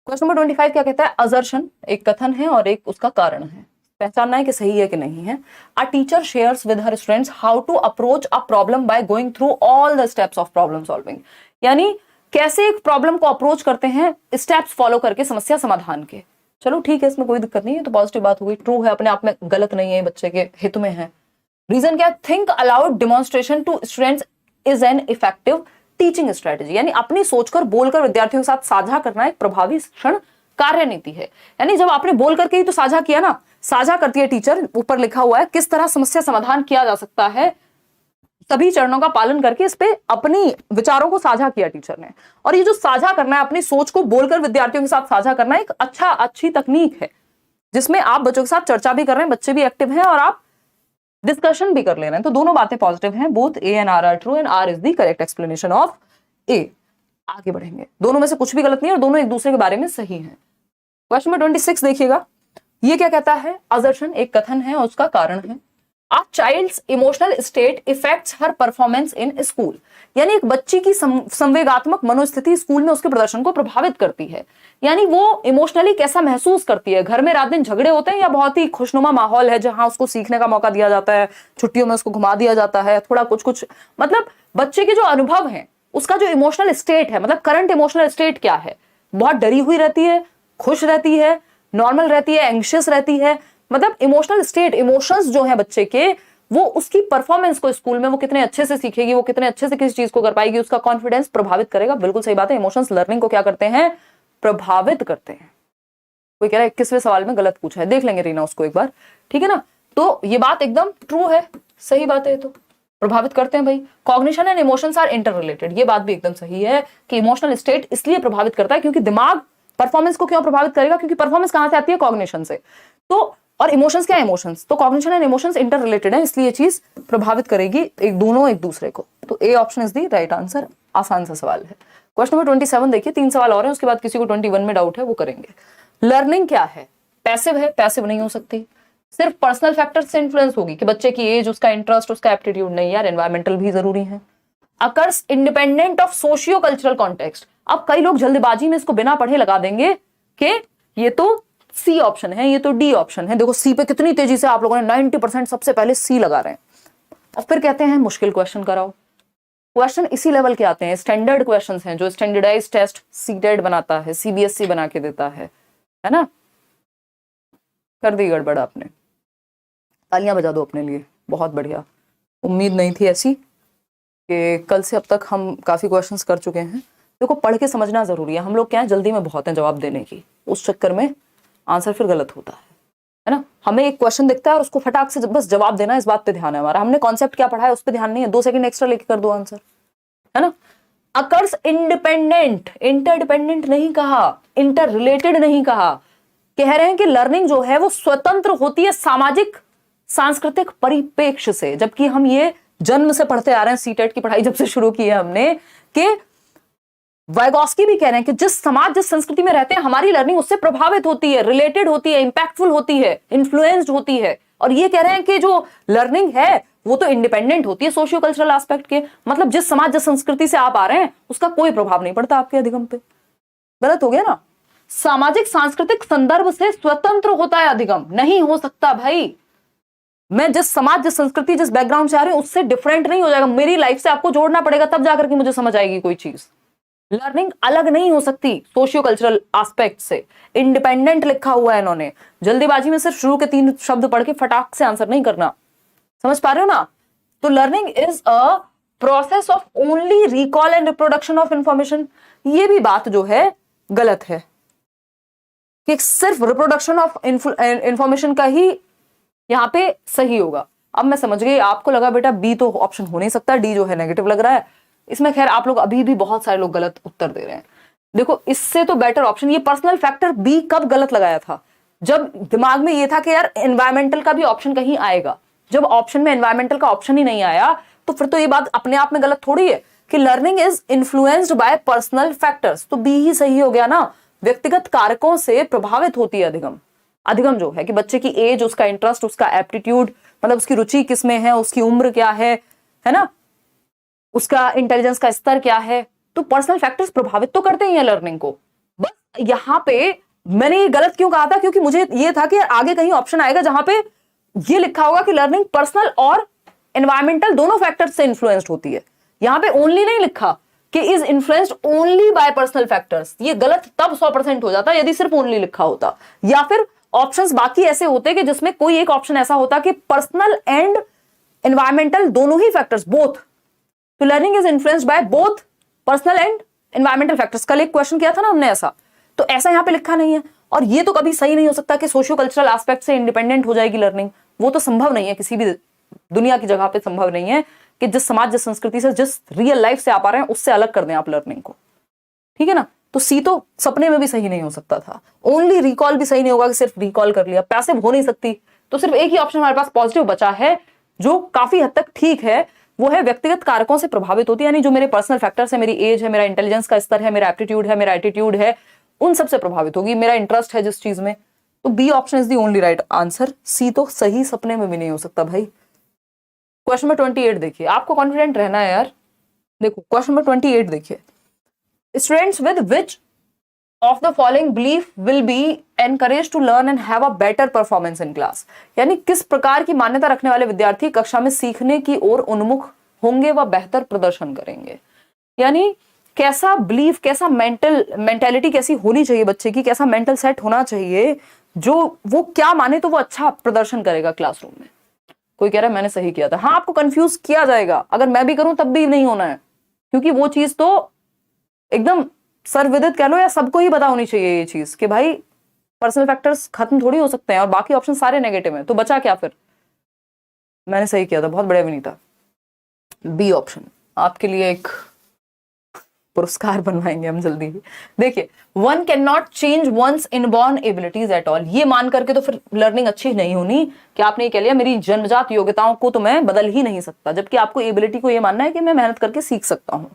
क्वेश्चन नंबर 25 क्या कहता है? असर्शन एक कथन है और एक उसका कारण है, पहचानना है कि सही है कि नहीं है। A teacher shares with her students how to approach a problem by going through all the steps of problem solving, यानी कैसे एक प्रॉब्लम को अप्रोच करते हैं स्टेप्स फॉलो करके समस्या समाधान के। चलो ठीक है, इसमें कोई दिक्कत नहीं है, तो पॉजिटिव बात हो गई, ट्रू है, अपने आप में गलत नहीं है, बच्चे के हित में है। रीजन क्या है? Think aloud demonstration to students is an effective teaching strategy, यानी अपनी सोचकर बोलकर विद्यार्थियों के साथ साझा करना एक प्रभावी शिक्षण कार्य नीति है। यानी जब आपने बोल करके ही तो साझा किया ना, साझा करती है टीचर, ऊपर लिखा हुआ है किस तरह समस्या समाधान किया जा सकता है, सभी चरणों का पालन करके इस पे अपनी विचारों को साझा किया टीचर ने। और ये जो साझा करना है, अपनी सोच को बोलकर विद्यार्थियों के साथ साझा करना, एक अच्छी तकनीक है जिसमें आप बच्चों के साथ चर्चा भी कर रहे हैं, बच्चे भी एक्टिव हैं और आप डिस्कशन भी कर ले रहे हैं। तो दोनों बातें पॉजिटिव हैं, both A and R are true and R is the correct explanation of A. आगे बढ़ेंगे, दोनों में से कुछ भी गलत नहीं है और दोनों एक दूसरे के बारे में सही हैं। क्वेश्चन नंबर 26 देखिएगा, ये क्या कहता है? असर्शन एक कथन है और उसका कारण है A child's emotional state affects her performance in school, यानी एक बच्ची की संवेगात्मक मनोस्थिति स्कूल में उसके प्रदर्शन को प्रभावित करती है। यानी वो इमोशनली कैसा महसूस करती है, घर में रात दिन झगड़े होते हैं या बहुत ही खुशनुमा माहौल है जहां उसको सीखने का मौका दिया जाता है, छुट्टियों में उसको घुमा दिया जाता है, थोड़ा कुछ मतलब बच्चे के जो अनुभव है, उसका जो इमोशनल स्टेट है, मतलब करंट इमोशनल स्टेट क्या है, बहुत डरी हुई रहती है, खुश रहती है, नॉर्मल रहती है, एंग्शियस रहती है, मतलब इमोशनल स्टेट, इमोशंस जो है बच्चे के, वो उसकी परफॉर्मेंस को स्कूल में वो कितने अच्छे से सीखेगी, वो कितने अच्छे से किसी चीज को कर पाएगी, उसका कॉन्फिडेंस प्रभावित करेगा। बिल्कुल सही बात है, इमोशंस लर्निंग को क्या करते हैं? प्रभावित करते हैं। कोई कह रहा है 21वें सवाल में गलत पूछा है, देख लेंगे रीना उसको एक बार, ठीक है ना। तो ये बात एकदम ट्रू है, सही बात है, तो प्रभावित करते हैं भाई। Cognition and emotions are interrelated, ये बात भी एकदम सही है कि इमोशनल स्टेट इसलिए प्रभावित करता है क्योंकि दिमाग परफॉर्मेंस को क्यों प्रभावित करेगा, क्योंकि परफॉर्मेंस कहां से आती है? कॉग्निशन से। तो और इमोशंस क्या है? इमोशंस, तो cognition and emotions inter related है, इसलिए ये चीज प्रभावित करेगी दोनों एक दूसरे को। तो A option is the right answer. आसान सा सवाल है। क्वेश्चन नंबर 27 देखिए, 3 सवाल और हैं, उसके बाद किसी को 21 में डाउट है वो करेंगे। लर्निंग क्या है? पैसिव है? पैसिव नहीं हो सकती, सिर्फ पर्सनल फैक्टर से इन्फ्लुएंस होगी कि बच्चे की एज, उसका इंटरेस्ट, उसका एप्टीट्यूड, नहीं यार, एनवायरमेंटल भी जरूरी है। Occurs independent of socio cultural context, अब कई लोग जल्दबाजी में इसको बिना पढ़े लगा देंगे कि ये तो सी ऑप्शन है, ये तो डी ऑप्शन है। देखो सी पे कितनी तेजी से आप लोगों ने 90% सबसे पहले सी लगा रहे हैं, और फिर कहते हैं मुश्किल क्वेश्चन कराओ। क्वेश्चन इसी लेवल के आते हैं, स्टैंडर्ड क्वेश्चंस हैं जो स्टैंडर्डाइज्ड टेस्ट सीटेड बनाता है, सीबीएसई बना के देता है ना। कर दी गड़बड़ आपने, तालियां बजा दो अपने लिए, बहुत बढ़िया। उम्मीद नहीं थी ऐसी कि कल से अब तक हम काफी क्वेश्चंस कर चुके हैं। देखो पढ़ के समझना जरूरी है, हम लोग क्या है जल्दी में बहुत हैं जवाब देने की, उस चक्कर में आंसर फिर गलत होता है ना। हमें एक क्वेश्चन दिखता है और उसको फटाक से बस जवाब देना, इस बात पे ध्यान है हमारा, हमने कॉन्सेप्ट क्या पढ़ा है उस पर ध्यान नहीं है। 2 सेकंड एक्स्ट्रा लेके कर दो आंसर, है ना। अकर्स इंडिपेंडेंट, इंटरडिपेंडेंट नहीं कहा, इंटर रिलेटेड नहीं कहा, कह रहे हैं कि लर्निंग जो है वो स्वतंत्र होती है सामाजिक सांस्कृतिक परिप्रेक्ष्य से। जबकि हम ये जन्म से पढ़ते आ रहे हैं, सीटेट की पढ़ाई जब से शुरू की है हमने, कि वाइगॉस्की भी कह रहे हैं कि जिस समाज जिस संस्कृति में रहते हैं हमारी लर्निंग उससे प्रभावित होती है, रिलेटेड होती है, इंपैक्टफुल होती है, इन्फ्लुएंस्ड होती है। और ये कह रहे हैं कि जो लर्निंग है वो तो इंडिपेंडेंट होती है सोशियो कल्चरल एस्पेक्ट के, मतलब जिस समाज जिस संस्कृति से आप आ रहे हैं उसका कोई प्रभाव नहीं पड़ता आपके अधिगम पे। गलत हो गया ना, सामाजिक सांस्कृतिक संदर्भ से स्वतंत्र होता है अधिगम, नहीं हो सकता भाई। मैं जिस समाज जिस संस्कृति जिस बैकग्राउंड से आ रही हूं उससे डिफरेंट नहीं हो जाएगा, मेरी लाइफ से आपको जोड़ना पड़ेगा तब जाकर के मुझे समझ आएगी कोई चीज। लर्निंग अलग नहीं हो सकती सोशियो कल्चरल एस्पेक्ट से। इंडिपेंडेंट लिखा हुआ है इन्होंने, जल्दीबाजी में सिर्फ शुरू के 3 शब्द पढ़ के फटाक से आंसर नहीं करना, समझ पा रहे हो ना। तो learning is a process of only recall and reproduction of information. ये भी बात जो है गलत है कि सिर्फ रिप्रोडक्शन ऑफ इंफॉर्मेशन का ही यहां पे सही होगा। अब मैं समझ गई, आपको लगा बेटा बी तो ऑप्शन हो नहीं सकता, डी जो है नेगेटिव लग रहा है। इसमें खैर आप लोग अभी भी बहुत सारे लोग गलत उत्तर दे रहे हैं। देखो इससे तो बेटर ऑप्शन, ये पर्सनल फैक्टर बी कब गलत लगाया था, जब दिमाग में ये था कि यार एनवायरमेंटल का भी ऑप्शन कहीं आएगा। जब ऑप्शन में एनवायरमेंटल का ऑप्शन ही नहीं आया तो फिर तो ये बात अपने आप में गलत थोड़ी है कि learning is influenced by personal factors. तो बी ही सही हो गया ना, व्यक्तिगत कारकों से प्रभावित होती है अधिगम। अधिगम जो है कि बच्चे की एज, उसका इंटरेस्ट, उसका एप्टीट्यूड, मतलब उसकी रुचि किसमें है, उसकी उम्र क्या है ना, उसका इंटेलिजेंस का स्तर क्या है। तो पर्सनल फैक्टर्स प्रभावित तो करते ही हैं लर्निंग को, बस यहाँ पे मैंने ये गलत क्यों कहा था, क्योंकि मुझे ये था कि आगे कहीं ऑप्शन आएगा जहां पे ये लिखा होगा कि लर्निंग पर्सनल और एनवायरमेंटल दोनों फैक्टर से इन्फ्लुएंस्ड होती है। यहां पे ओनली नहीं लिखा कि is influenced only by personal factors. ये गलत तब 100% हो जाता यदि सिर्फ ओनली लिखा होता, या फिर ऑप्शंस बाकी ऐसे होते कि जिसमें कोई एक ऑप्शन ऐसा होता कि पर्सनल एंड एनवायरमेंटल दोनों ही फैक्टर्स, बोथ। तो learning is influenced by both personal and environmental factors. कल एक क्वेश्चन किया था ना हमने ऐसा, तो ऐसा यहां पे लिखा नहीं है। और ये तो कभी सही नहीं हो सकता कि सोशियो कल्चरल एस्पेक्ट से इंडिपेंडेंट हो जाएगी लर्निंग। वो तो संभव नहीं है, किसी भी दुनिया की जगह पे संभव नहीं है कि जिस समाज, जिस संस्कृति से, जिस रियल लाइफ से आप आ रहे हैं उससे अलग कर दें आप लर्निंग को। ठीक है ना। तो सी तो सपने में भी सही नहीं हो सकता था। ओनली रिकॉल भी सही नहीं होगा कि सिर्फ रिकॉल कर लिया, पैसिव हो नहीं सकती। तो सिर्फ एक ही ऑप्शन हमारे पास पॉजिटिव बचा है जो काफी हद तक ठीक है, वो है व्यक्तिगत कारकों से प्रभावित होती है, यानी जो मेरे पर्सनल फैक्टर्स है, मेरी एज है, मेरा इंटेलिजेंस का स्तर है, मेरा एप्टीट्यूड है, मेरा एटीट्यूड है, उन सबसे प्रभावित होगी, मेरा इंटरेस्ट है जिस चीज में। तो B option is the only right answer. C तो सही सपने में भी नहीं हो सकता भाई। क्वेश्चन नंबर 28 देखिए, आपको कॉन्फिडेंट रहना है यार। देखो क्वेश्चन नंबर 28 देखिए, students with which of the following belief will be encourage to learn and have a better performance in class. यानी किस प्रकार की मान्यता रखने वाले विद्यार्थी कक्षा में सीखने की ओर उन्मुख होंगे व बेहतर प्रदर्शन करेंगे। यानी कैसा बिलीफ, कैसा मेंटेलिटी कैसी होनी चाहिए बच्चे की, कैसा मेंटल सेट होना चाहिए जो वो क्या माने तो वो अच्छा प्रदर्शन करेगा क्लासरूम में। कोई कह रहा है मैंने सही किया था। हाँ, आपको कंफ्यूज किया जाएगा, अगर मैं भी करूं तब भी नहीं होना है, क्योंकि वो चीज तो एकदम सर्वविदित कह लो या सबको ही पता होनी चाहिए ये चीज कि भाई पर्सनल फैक्टर्स खत्म थोड़ी हो सकते हैं और बाकी ऑप्शन सारे नेगेटिव हैं। तो बचा क्या फिर? मैंने सही किया था, बहुत बढ़िया विनीता। बी ऑप्शन आपके लिए एक पुरस्कार बनवाएंगे हम जल्दी ही। देखिए, one can not change one's inborn abilities at all. ये मान करके तो फिर लर्निंग अच्छी नहीं होनी कि आपने ये कह लिया मेरी जन्मजात योग्यताओं को तो मैं बदल ही नहीं सकता, जबकि आपको एबिलिटी को ये मानना है कि मैं मेहनत करके सीख सकता हूं।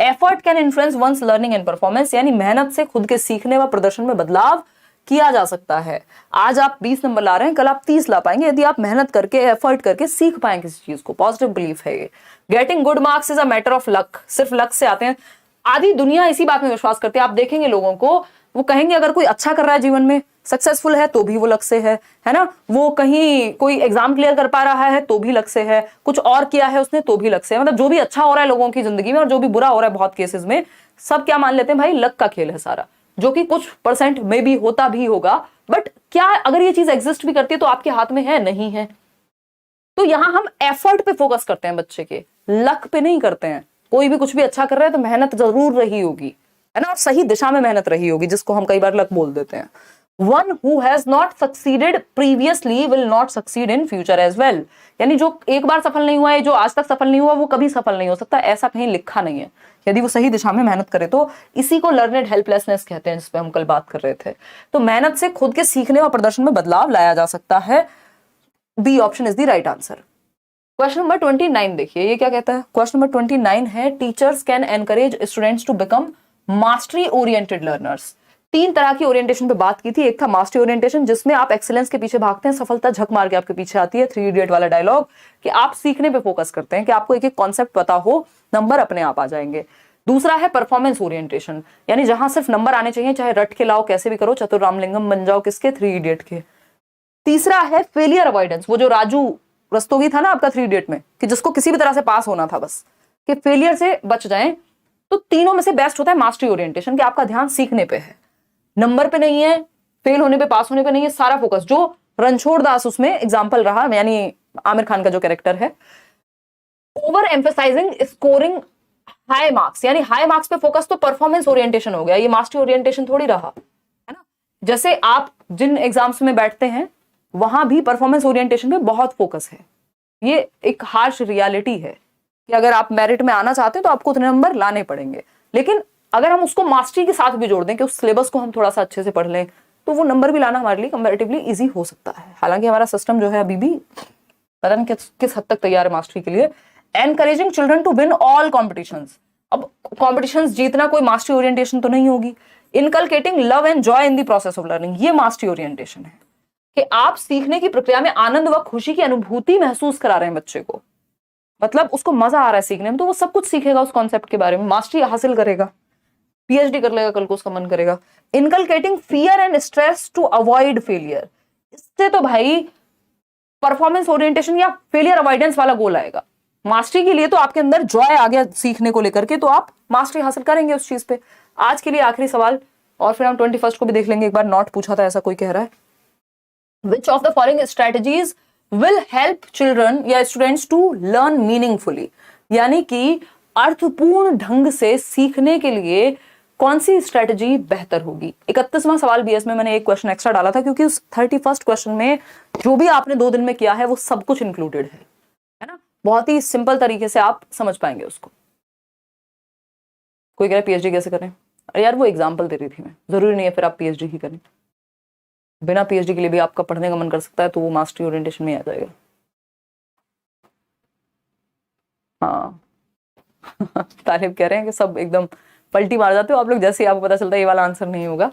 Effort can influence one's learning and performance, यानी मेहनत से खुद के सीखने व प्रदर्शन में बदलाव किया जा सकता है। आज आप 20 नंबर ला रहे हैं, कल आप 30 ला पाएंगे यदि आप मेहनत करके, एफर्ट करके सीख पाए किसी चीज को। पॉजिटिव बिलीफ है ये। Getting good marks is a matter of luck, सिर्फ लक से आते हैं। आधी दुनिया इसी बात में विश्वास करती है। आप देखेंगे लोगों को, वो कहेंगे अगर कोई अच्छा कर रहा है जीवन में, सक्सेसफुल है, तो भी वो लक से है ना। वो कहीं कोई एग्जाम क्लियर कर पा रहा है तो भी लक से है, कुछ और किया है उसने तो भी लक से है। मतलब जो भी अच्छा हो रहा है लोगों की जिंदगी में और जो भी बुरा हो रहा है बहुत केसेस में, सब क्या मान लेते हैं भाई, लक का खेल है सारा, जो कि कुछ परसेंट में भी होता भी होगा। बट क्या अगर ये चीज एग्जिस्ट भी करती है तो आपके हाथ में है? नहीं है। तो यहां हम एफर्ट पे फोकस करते हैं बच्चे के, लक पे नहीं करते हैं। कोई भी कुछ भी अच्छा कर रहा है तो मेहनत जरूर रही होगी, है ना, और सही दिशा में मेहनत रही होगी, जिसको हम कई बार लक बोल देते हैं। One who has not succeeded previously will not succeed in future as well. यानी जो एक बार सफल नहीं हुआ है, जो आज तक सफल नहीं हुआ, वो कभी सफल नहीं हो सकता, ऐसा कहीं लिखा नहीं है। यदि वो सही दिशा में मेहनत करे तो। इसी को लर्नेड हेल्पलेसनेस कहते हैं, जिसपे हम कल बात कर रहे थे। तो मेहनत से खुद के सीखने और प्रदर्शन में बदलाव लाया जा सकता है। B option is the right answer. Question number 29 देखिए, ये क्या कहता है। क्वेश्चन नंबर 29 है, teachers can encourage students to become mastery oriented learners. 3 तरह की ओरिएंटेशन पे बात की थी। एक था मास्टरी ओरिएंटेशन, जिसमें आप एक्सीलेंस के पीछे भागते हैं, सफलता झक मार के आपके पीछे आती है, 3 इडियट वाला डायलॉग, कि आप सीखने पे फोकस करते हैं, कि आपको एक एक कॉन्सेप्ट पता हो, नंबर अपने आप आ जाएंगे। दूसरा है परफॉर्मेंस ओरिएंटेशन, यानी जहां सिर्फ नंबर आने चाहिए, चाहे रट के लाओ, कैसे भी करो, चतुर रामलिंगम बन जाओ किसके, 3 इडियट के। तीसरा है फेलियर अवॉइडेंस, वो जो राजू रस्तोगी था ना आपका 3 इडियट में, कि जिसको किसी भी तरह से पास होना था बस, कि फेलियर से बच जाएं। तो तीनों में से बेस्ट होता है मास्टरी ओरिएंटेशन, कि आपका ध्यान सीखने पे है, नंबर पे नहीं है, फेल होने पे, पास होने पे नहीं है, सारा फोकस। जो रणछोड़ दास उसमें एग्जाम्पल रहा, यानी आमिर खान का जो कैरेक्टर है। Over emphasizing scoring high marks, यानी हाई मार्क्स पे फोकस तो परफॉर्मेंस ओरिएंटेशन हो गया, ये मास्टरी ओरिएंटेशन थोड़ी रहा, है ना। जैसे आप जिन एग्जाम्स में बैठते हैं वहां भी परफॉर्मेंस ओरिएंटेशन पे बहुत फोकस है। ये एक हार्श रियलिटी है कि अगर आप मेरिट में आना चाहते हैं तो आपको उतने नंबर लाने पड़ेंगे। लेकिन अगर हम उसको मास्टरी के साथ भी जोड़ दें कि उस सिलेबस को हम थोड़ा सा अच्छे से पढ़ लें, तो वो नंबर भी लाना हमारे लिए कंपैरेटिवली इजी हो सकता है। हालांकि हमारा सिस्टम जो है अभी भी पता नहीं किस हद तक तैयार है मास्टरी के लिए। Encouraging children to win all competitions, अब कॉम्पिटिशंस जीतना कोई मास्टरी ओरिएंटेशन तो नहीं होगी। Inculcating love and joy in the process of learning, ये मास्टरी ओरिएंटेशन है, कि आप सीखने की प्रक्रिया में आनंद व खुशी की अनुभूति महसूस करा रहे हैं बच्चे को, मतलब उसको मजा आ रहा है सीखने में, तो वो सब कुछ सीखेगा उस कॉन्सेप्ट के बारे में, मास्टरी हासिल करेगा। पीएचडी कर लेगा, कल को उसका मन करेगा। Inculcating fear and stress to avoid failure, इससे तो भाई परफॉर्मेंस ओरिएंटेशन या फेलियर अवॉइडेंस वाला गोल आएगा। मास्टरी के लिए तो आपके अंदर जॉय आ गया सीखने को लेकर के, तो आप मास्टरी हासिल करेंगे उस चीज पे। आज के लिए आखिरी सवाल, और फिर हम 21 को भी देख लेंगे। एक बार नॉट पूछा था, ऐसा कोई कह रहा है, which of the following strategies will help children या स्टूडेंट्स टू लर्न मीनिंगफुली, यानी कि अर्थपूर्ण ढंग से सीखने के लिए कौन सी स्ट्रेटजी बेहतर होगी। 31वां सवाल बीएस में मैंने एक क्वेश्चन एक्स्ट्रा डाला था, क्योंकि उस 31st क्वेश्चन में जो भी आपने 2 दिन में किया है वो सब कुछ इंक्लूडेड है ना। बहुत ही सिंपल तरीके से आप समझ पाएंगे उसको। कोई कह रहा है पीएचडी कैसे करें, अरे यार वो एग्जाम्पल दे रही थी मैं, जरूरी नहीं है फिर आप पीएचडी ही करें। बिना पीएचडी के लिए भी आपका पढ़ने का मन कर सकता है, तो वो मास्टरी ओरिएंटेशन में आ जाएगा। हाँ तालिब कह रहे हैं कि सब एकदम पलटी मार जाते हो आप लोग जैसे ही आपको पता चलता है ये वाला आंसर नहीं होगा।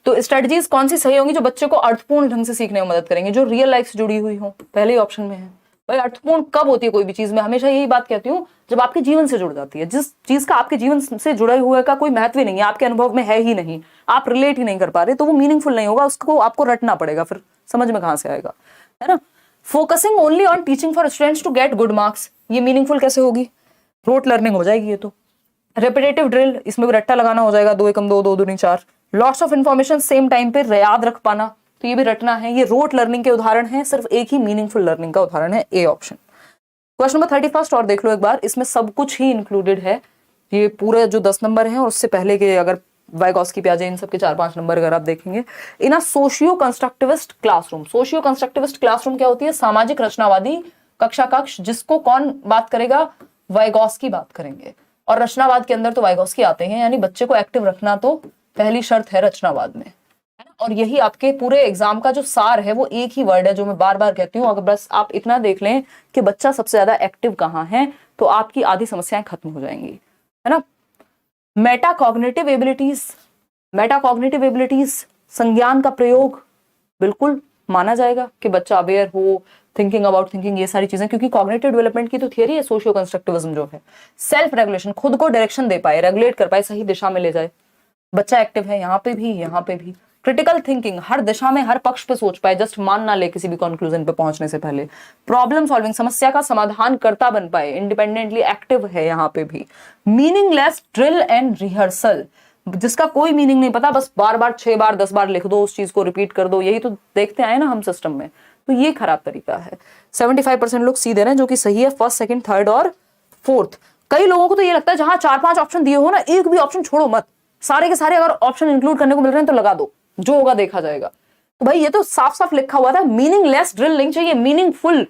तो स्ट्रेटजीज कौन सी सही होंगी जो बच्चे को अर्थपूर्ण ढंग से सीखने में मदद करेंगे, जो रियल लाइफ से जुड़ी हुई हो। पहले ही ऑप्शन में है भाई, अर्थपूर्ण कब होती है कोई भी चीज, मैं हमेशा यही बात कहती हूँ, जब आपके जीवन से जुड़ जाती है। जिस चीज का आपके जीवन से जुड़े हुए का कोई महत्व ही नहीं है, आपके अनुभव में है ही नहीं, आप रिलेट ही नहीं कर पा रहे, तो वो मीनिंगफुल नहीं होगा, उसको आपको रटना पड़ेगा, फिर समझ में कहां से आएगा, है ना। Focusing only on teaching for students to get good marks, ये मीनिंगफुल कैसे होगी, रोट लर्निंग हो जाएगी ये तो। रेपिटेटिव ड्रिल, इसमें भी रट्टा लगाना हो जाएगा, 2 एकम 2, 2 दूनी 4। Lots of information same time पे याद रख पाना, तो ये भी रटना है। ये रोट लर्निंग के उदाहरण है, सिर्फ एक ही मीनिंगफुल लर्निंग का उदाहरण है, ए ऑप्शन। क्वेश्चन नंबर 31 और देख लो एक बार, इसमें सब कुछ ही इंक्लूडेड है। ये पूरे जो 10 नंबर हैं और उससे पहले के अगर वाइगॉस्की प्याजे इन सब के 4-5 नंबर अगर आप देखेंगे। In a socio constructivist classroom, socio constructivist classroom क्या होती है, सामाजिक रचनावादी कक्षा कक्ष, जिसको कौन बात करेगा, वाइगॉस्की बात करेंगे। और रचनावाद के अंदर तो वाइगॉस्की आते हैं, यानी बच्चे को एक्टिव रखना तो पहली शर्त है रचनावाद में, है ना। और यही आपके पूरे एग्जाम का जो सार है, वो एक ही वर्ड है जो मैं बार बार कहती हूँ, अगर बस आप इतना देख लें कि बच्चा सबसे ज्यादा एक्टिव कहाँ है, तो आपकी आधी समस्याएं खत्म हो जाएंगी, है ना। मेटाकॉग्निटिव एबिलिटीज, मेटाकॉग्निटिव एबिलिटीज, संज्ञान का प्रयोग, बिल्कुल माना जाएगा कि बच्चा अवेयर हो, थिंकिंग अबाउट थिंकिंग, ये सारी चीजें, क्योंकि कॉग्निटिव डेवलपमेंट की तो थियरी है सोशियो कंस्ट्रक्टिविज्म जो है। सेल्फ रेगुलेशन, खुद को डायरेक्शन दे पाए, रेगुलेट कर पाए, सही दिशा में ले जाए, बच्चा एक्टिव है यहाँ पे भी यहाँ पे भी। क्रिटिकल थिंकिंग, हर दिशा में हर पक्ष पे सोच पाए, जस्ट मान ना ले किसी भी कंक्लूजन पे पहुंचने से पहले। प्रॉब्लम सॉल्विंग, समस्या का समाधान करता बन पाए, इंडिपेंडेंटली एक्टिव है यहाँ पे भी। मीनिंगलेस ड्रिल एंड रिहर्सल, जिसका कोई मीनिंग नहीं पता, बस बार बार 6 बार 10 बार लिख दो, उस चीज को रिपीट कर दो, यही तो देखते आए ना हम सिस्टम में, तो ये खराब तरीका है। 75% लोग सी दे रहे हैं, जो कि सही है, फर्स्ट सेकंड थर्ड और फोर्थ। कई लोगों को तो ये लगता है जहां 4-5 ऑप्शन दिए हो ना, एक भी ऑप्शन छोड़ो मत, सारे के सारे अगर ऑप्शन इंक्लूड करने को मिल रहे हैं तो लगा दो, जो होगा देखा जाएगा। तो भाई ये तो साफ साफ लिखा हुआ था, मीनिंगलेस ड्रिल नहीं चाहिए, मीनिंगफुल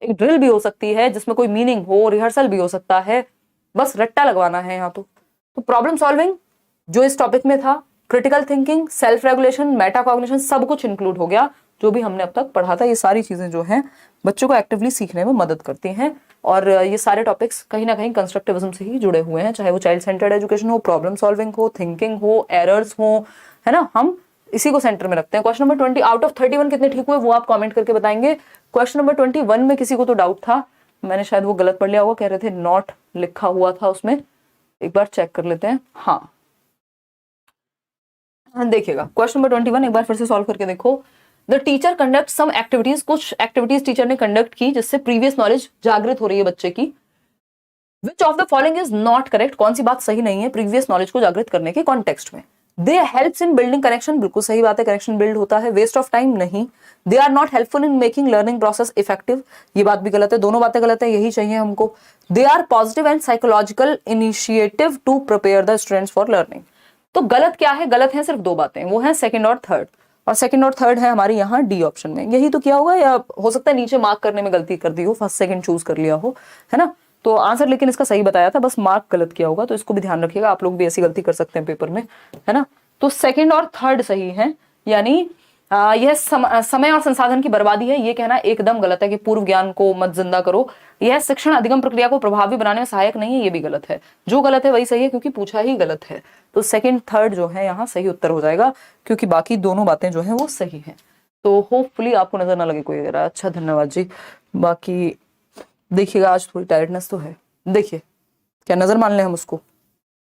एक ड्रिल भी हो सकती है जिसमें कोई मीनिंग हो, रिहर्सल भी हो सकता है, बस रट्टा लगवाना है यहाँ तो प्रॉब्लम सॉल्विंग जो इस टॉपिक में था, critical thinking, self regulation, metacognition, सब कुछ इंक्लूड हो गया जो भी हमने अब तक पढ़ा था। ये सारी चीजें जो हैं बच्चों को एक्टिवली सीखने में मदद करती हैं, और ये सारे टॉपिक्स कहीं ना कहीं कंस्ट्रक्टिविज्म से ही जुड़े हुए हैं, चाहे वो चाइल्ड सेंटर्ड एजुकेशन हो, प्रॉब्लम सॉल्विंग हो, थिंकिंग हो, एरर्स हो, है ना, हम इसी को सेंटर में रखते हैं। क्वेश्चन नंबर 20 आउट ऑफ 31 कितने ठीक हुए वो आप कमेंट करके बताएंगे। क्वेश्चन नंबर 21 में किसी को तो डाउट था, मैंने शायद वो गलत पढ़ लिया होगा, कह रहे थे नॉट लिखा हुआ था उसमें, एक बार चेक कर लेते हैं। हाँ देखिएगा क्वेश्चन नंबर 21 एक बार फिर से सॉल्व करके देखो। The teacher conduct some activities, कुछ एक्टिविटीज टीचर ने कंडक्ट की जिससे प्रीवियस नॉलेज जागृत हो रही है बच्चे की। विच of the following is not correct, कौन सी बात सही नहीं है प्रीवियस नॉलेज को जागृत करने के कॉन्टेक्स्ट में। दे हेल्प्स इन बिल्डिंग कनेक्शन, बिल्कुल सही बात है, कनेक्शन बिल्ड होता है। वेस्ट ऑफ टाइम नहीं। They are not helpful in making learning process effective, ये बात भी गलत है, दोनों बातें गलत है, यही चाहिए हमको। They are positive and psychological initiative to prepare the students for learning. तो गलत क्या है, गलत है सिर्फ 2 बातें, वो है सेकंड और थर्ड, और सेकंड और थर्ड है हमारी यहाँ डी ऑप्शन में। यही तो किया होगा, या हो सकता है नीचे मार्क करने में गलती कर दी हो, फर्स्ट सेकंड चूज कर लिया हो, है ना। तो आंसर लेकिन इसका सही बताया था, बस मार्क गलत किया होगा, तो इसको भी ध्यान रखिएगा, आप लोग भी ऐसी गलती कर सकते हैं पेपर में, है ना। तो सेकंड और थर्ड सही है, यानी यह समय और संसाधन की बर्बादी है, ये कहना एकदम गलत है कि पूर्व ज्ञान को मत जिंदा करो। यह शिक्षण अधिगम प्रक्रिया को प्रभावी बनाने में सहायक नहीं है, ये भी गलत है। जो गलत है वही सही है, क्योंकि पूछा ही गलत है। तो सेकंड थर्ड जो है यहाँ सही उत्तर हो जाएगा, क्योंकि बाकी दोनों बातें जो है वो सही है। तो होपफुली आपको नजर ना लगे कोई वगैरह। अच्छा धन्यवाद जी। बाकी देखिएगा आज थोड़ी टायर्डनेस तो है, देखिए क्या नजर मान ले हम उसको।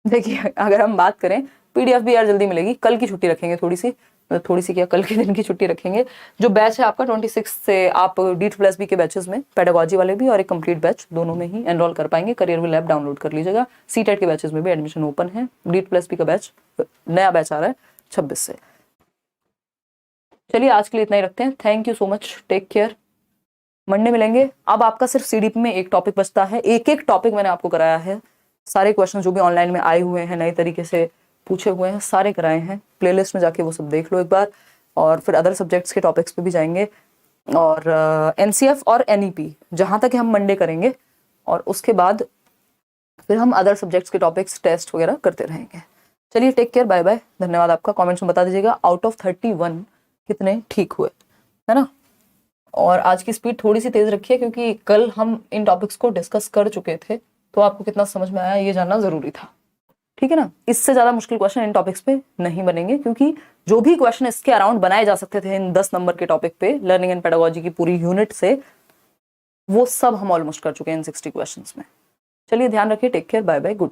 देखिए अगर हम बात करें, पीडीएफ भी यार जल्दी मिलेगी, कल की छुट्टी रखेंगे थोड़ी सी क्या, कल के दिन की छुट्टी रखेंगे। जो बैच है आपका 26 से आप D+B के बैचेस में, पेडागोजी वाले भी और एक कंप्लीट बैच दोनों में ही एनरोल कर पाएंगे। करियर विल ऐप डाउनलोड कर लीजिएगा। सीटेट के बैचेस में भी एडमिशन ओपन है। D+B का बैच, नया बैच आ रहा है 26 से। चलिए आज के लिए इतना ही रखते हैं। Thank you so much, take care, Monday मिलेंगे। अब आपका सिर्फ सीडीपी में एक टॉपिक बचता है, एक एक टॉपिक मैंने आपको कराया है। सारे क्वेश्चन जो भी ऑनलाइन में आए हुए हैं, नए तरीके से पूछे हुए हैं, सारे कराए हैं। प्लेलिस्ट में जाके वो सब देख लो एक बार, और फिर अदर सब्जेक्ट्स के टॉपिक्स पे भी जाएंगे, और एनसीएफ और एनईपी जहाँ तक हम मंडे करेंगे, और उसके बाद फिर हम अदर सब्जेक्ट्स के टॉपिक्स टेस्ट वगैरह करते रहेंगे। चलिए टेक केयर, बाय बाय, धन्यवाद आपका। कमेंट्स में बता दीजिएगा आउट ऑफ 31 कितने ठीक हुए, है ना। और आज की स्पीड थोड़ी सी तेज रखिए, क्योंकि कल हम इन टॉपिक्स को डिस्कस कर चुके थे, तो आपको कितना समझ में आया ये जानना जरूरी था, ठीक है ना। इससे ज्यादा मुश्किल क्वेश्चन इन टॉपिक्स पे नहीं बनेंगे, क्योंकि जो भी क्वेश्चन इसके अराउंड बनाए जा सकते थे इन 10 नंबर के टॉपिक पे, लर्निंग एंड पेडागोजी की पूरी यूनिट से, वो सब हम ऑलमोस्ट कर चुके हैं इन 60 क्वेश्चंस में। चलिए ध्यान रखिए, take care, bye bye, good.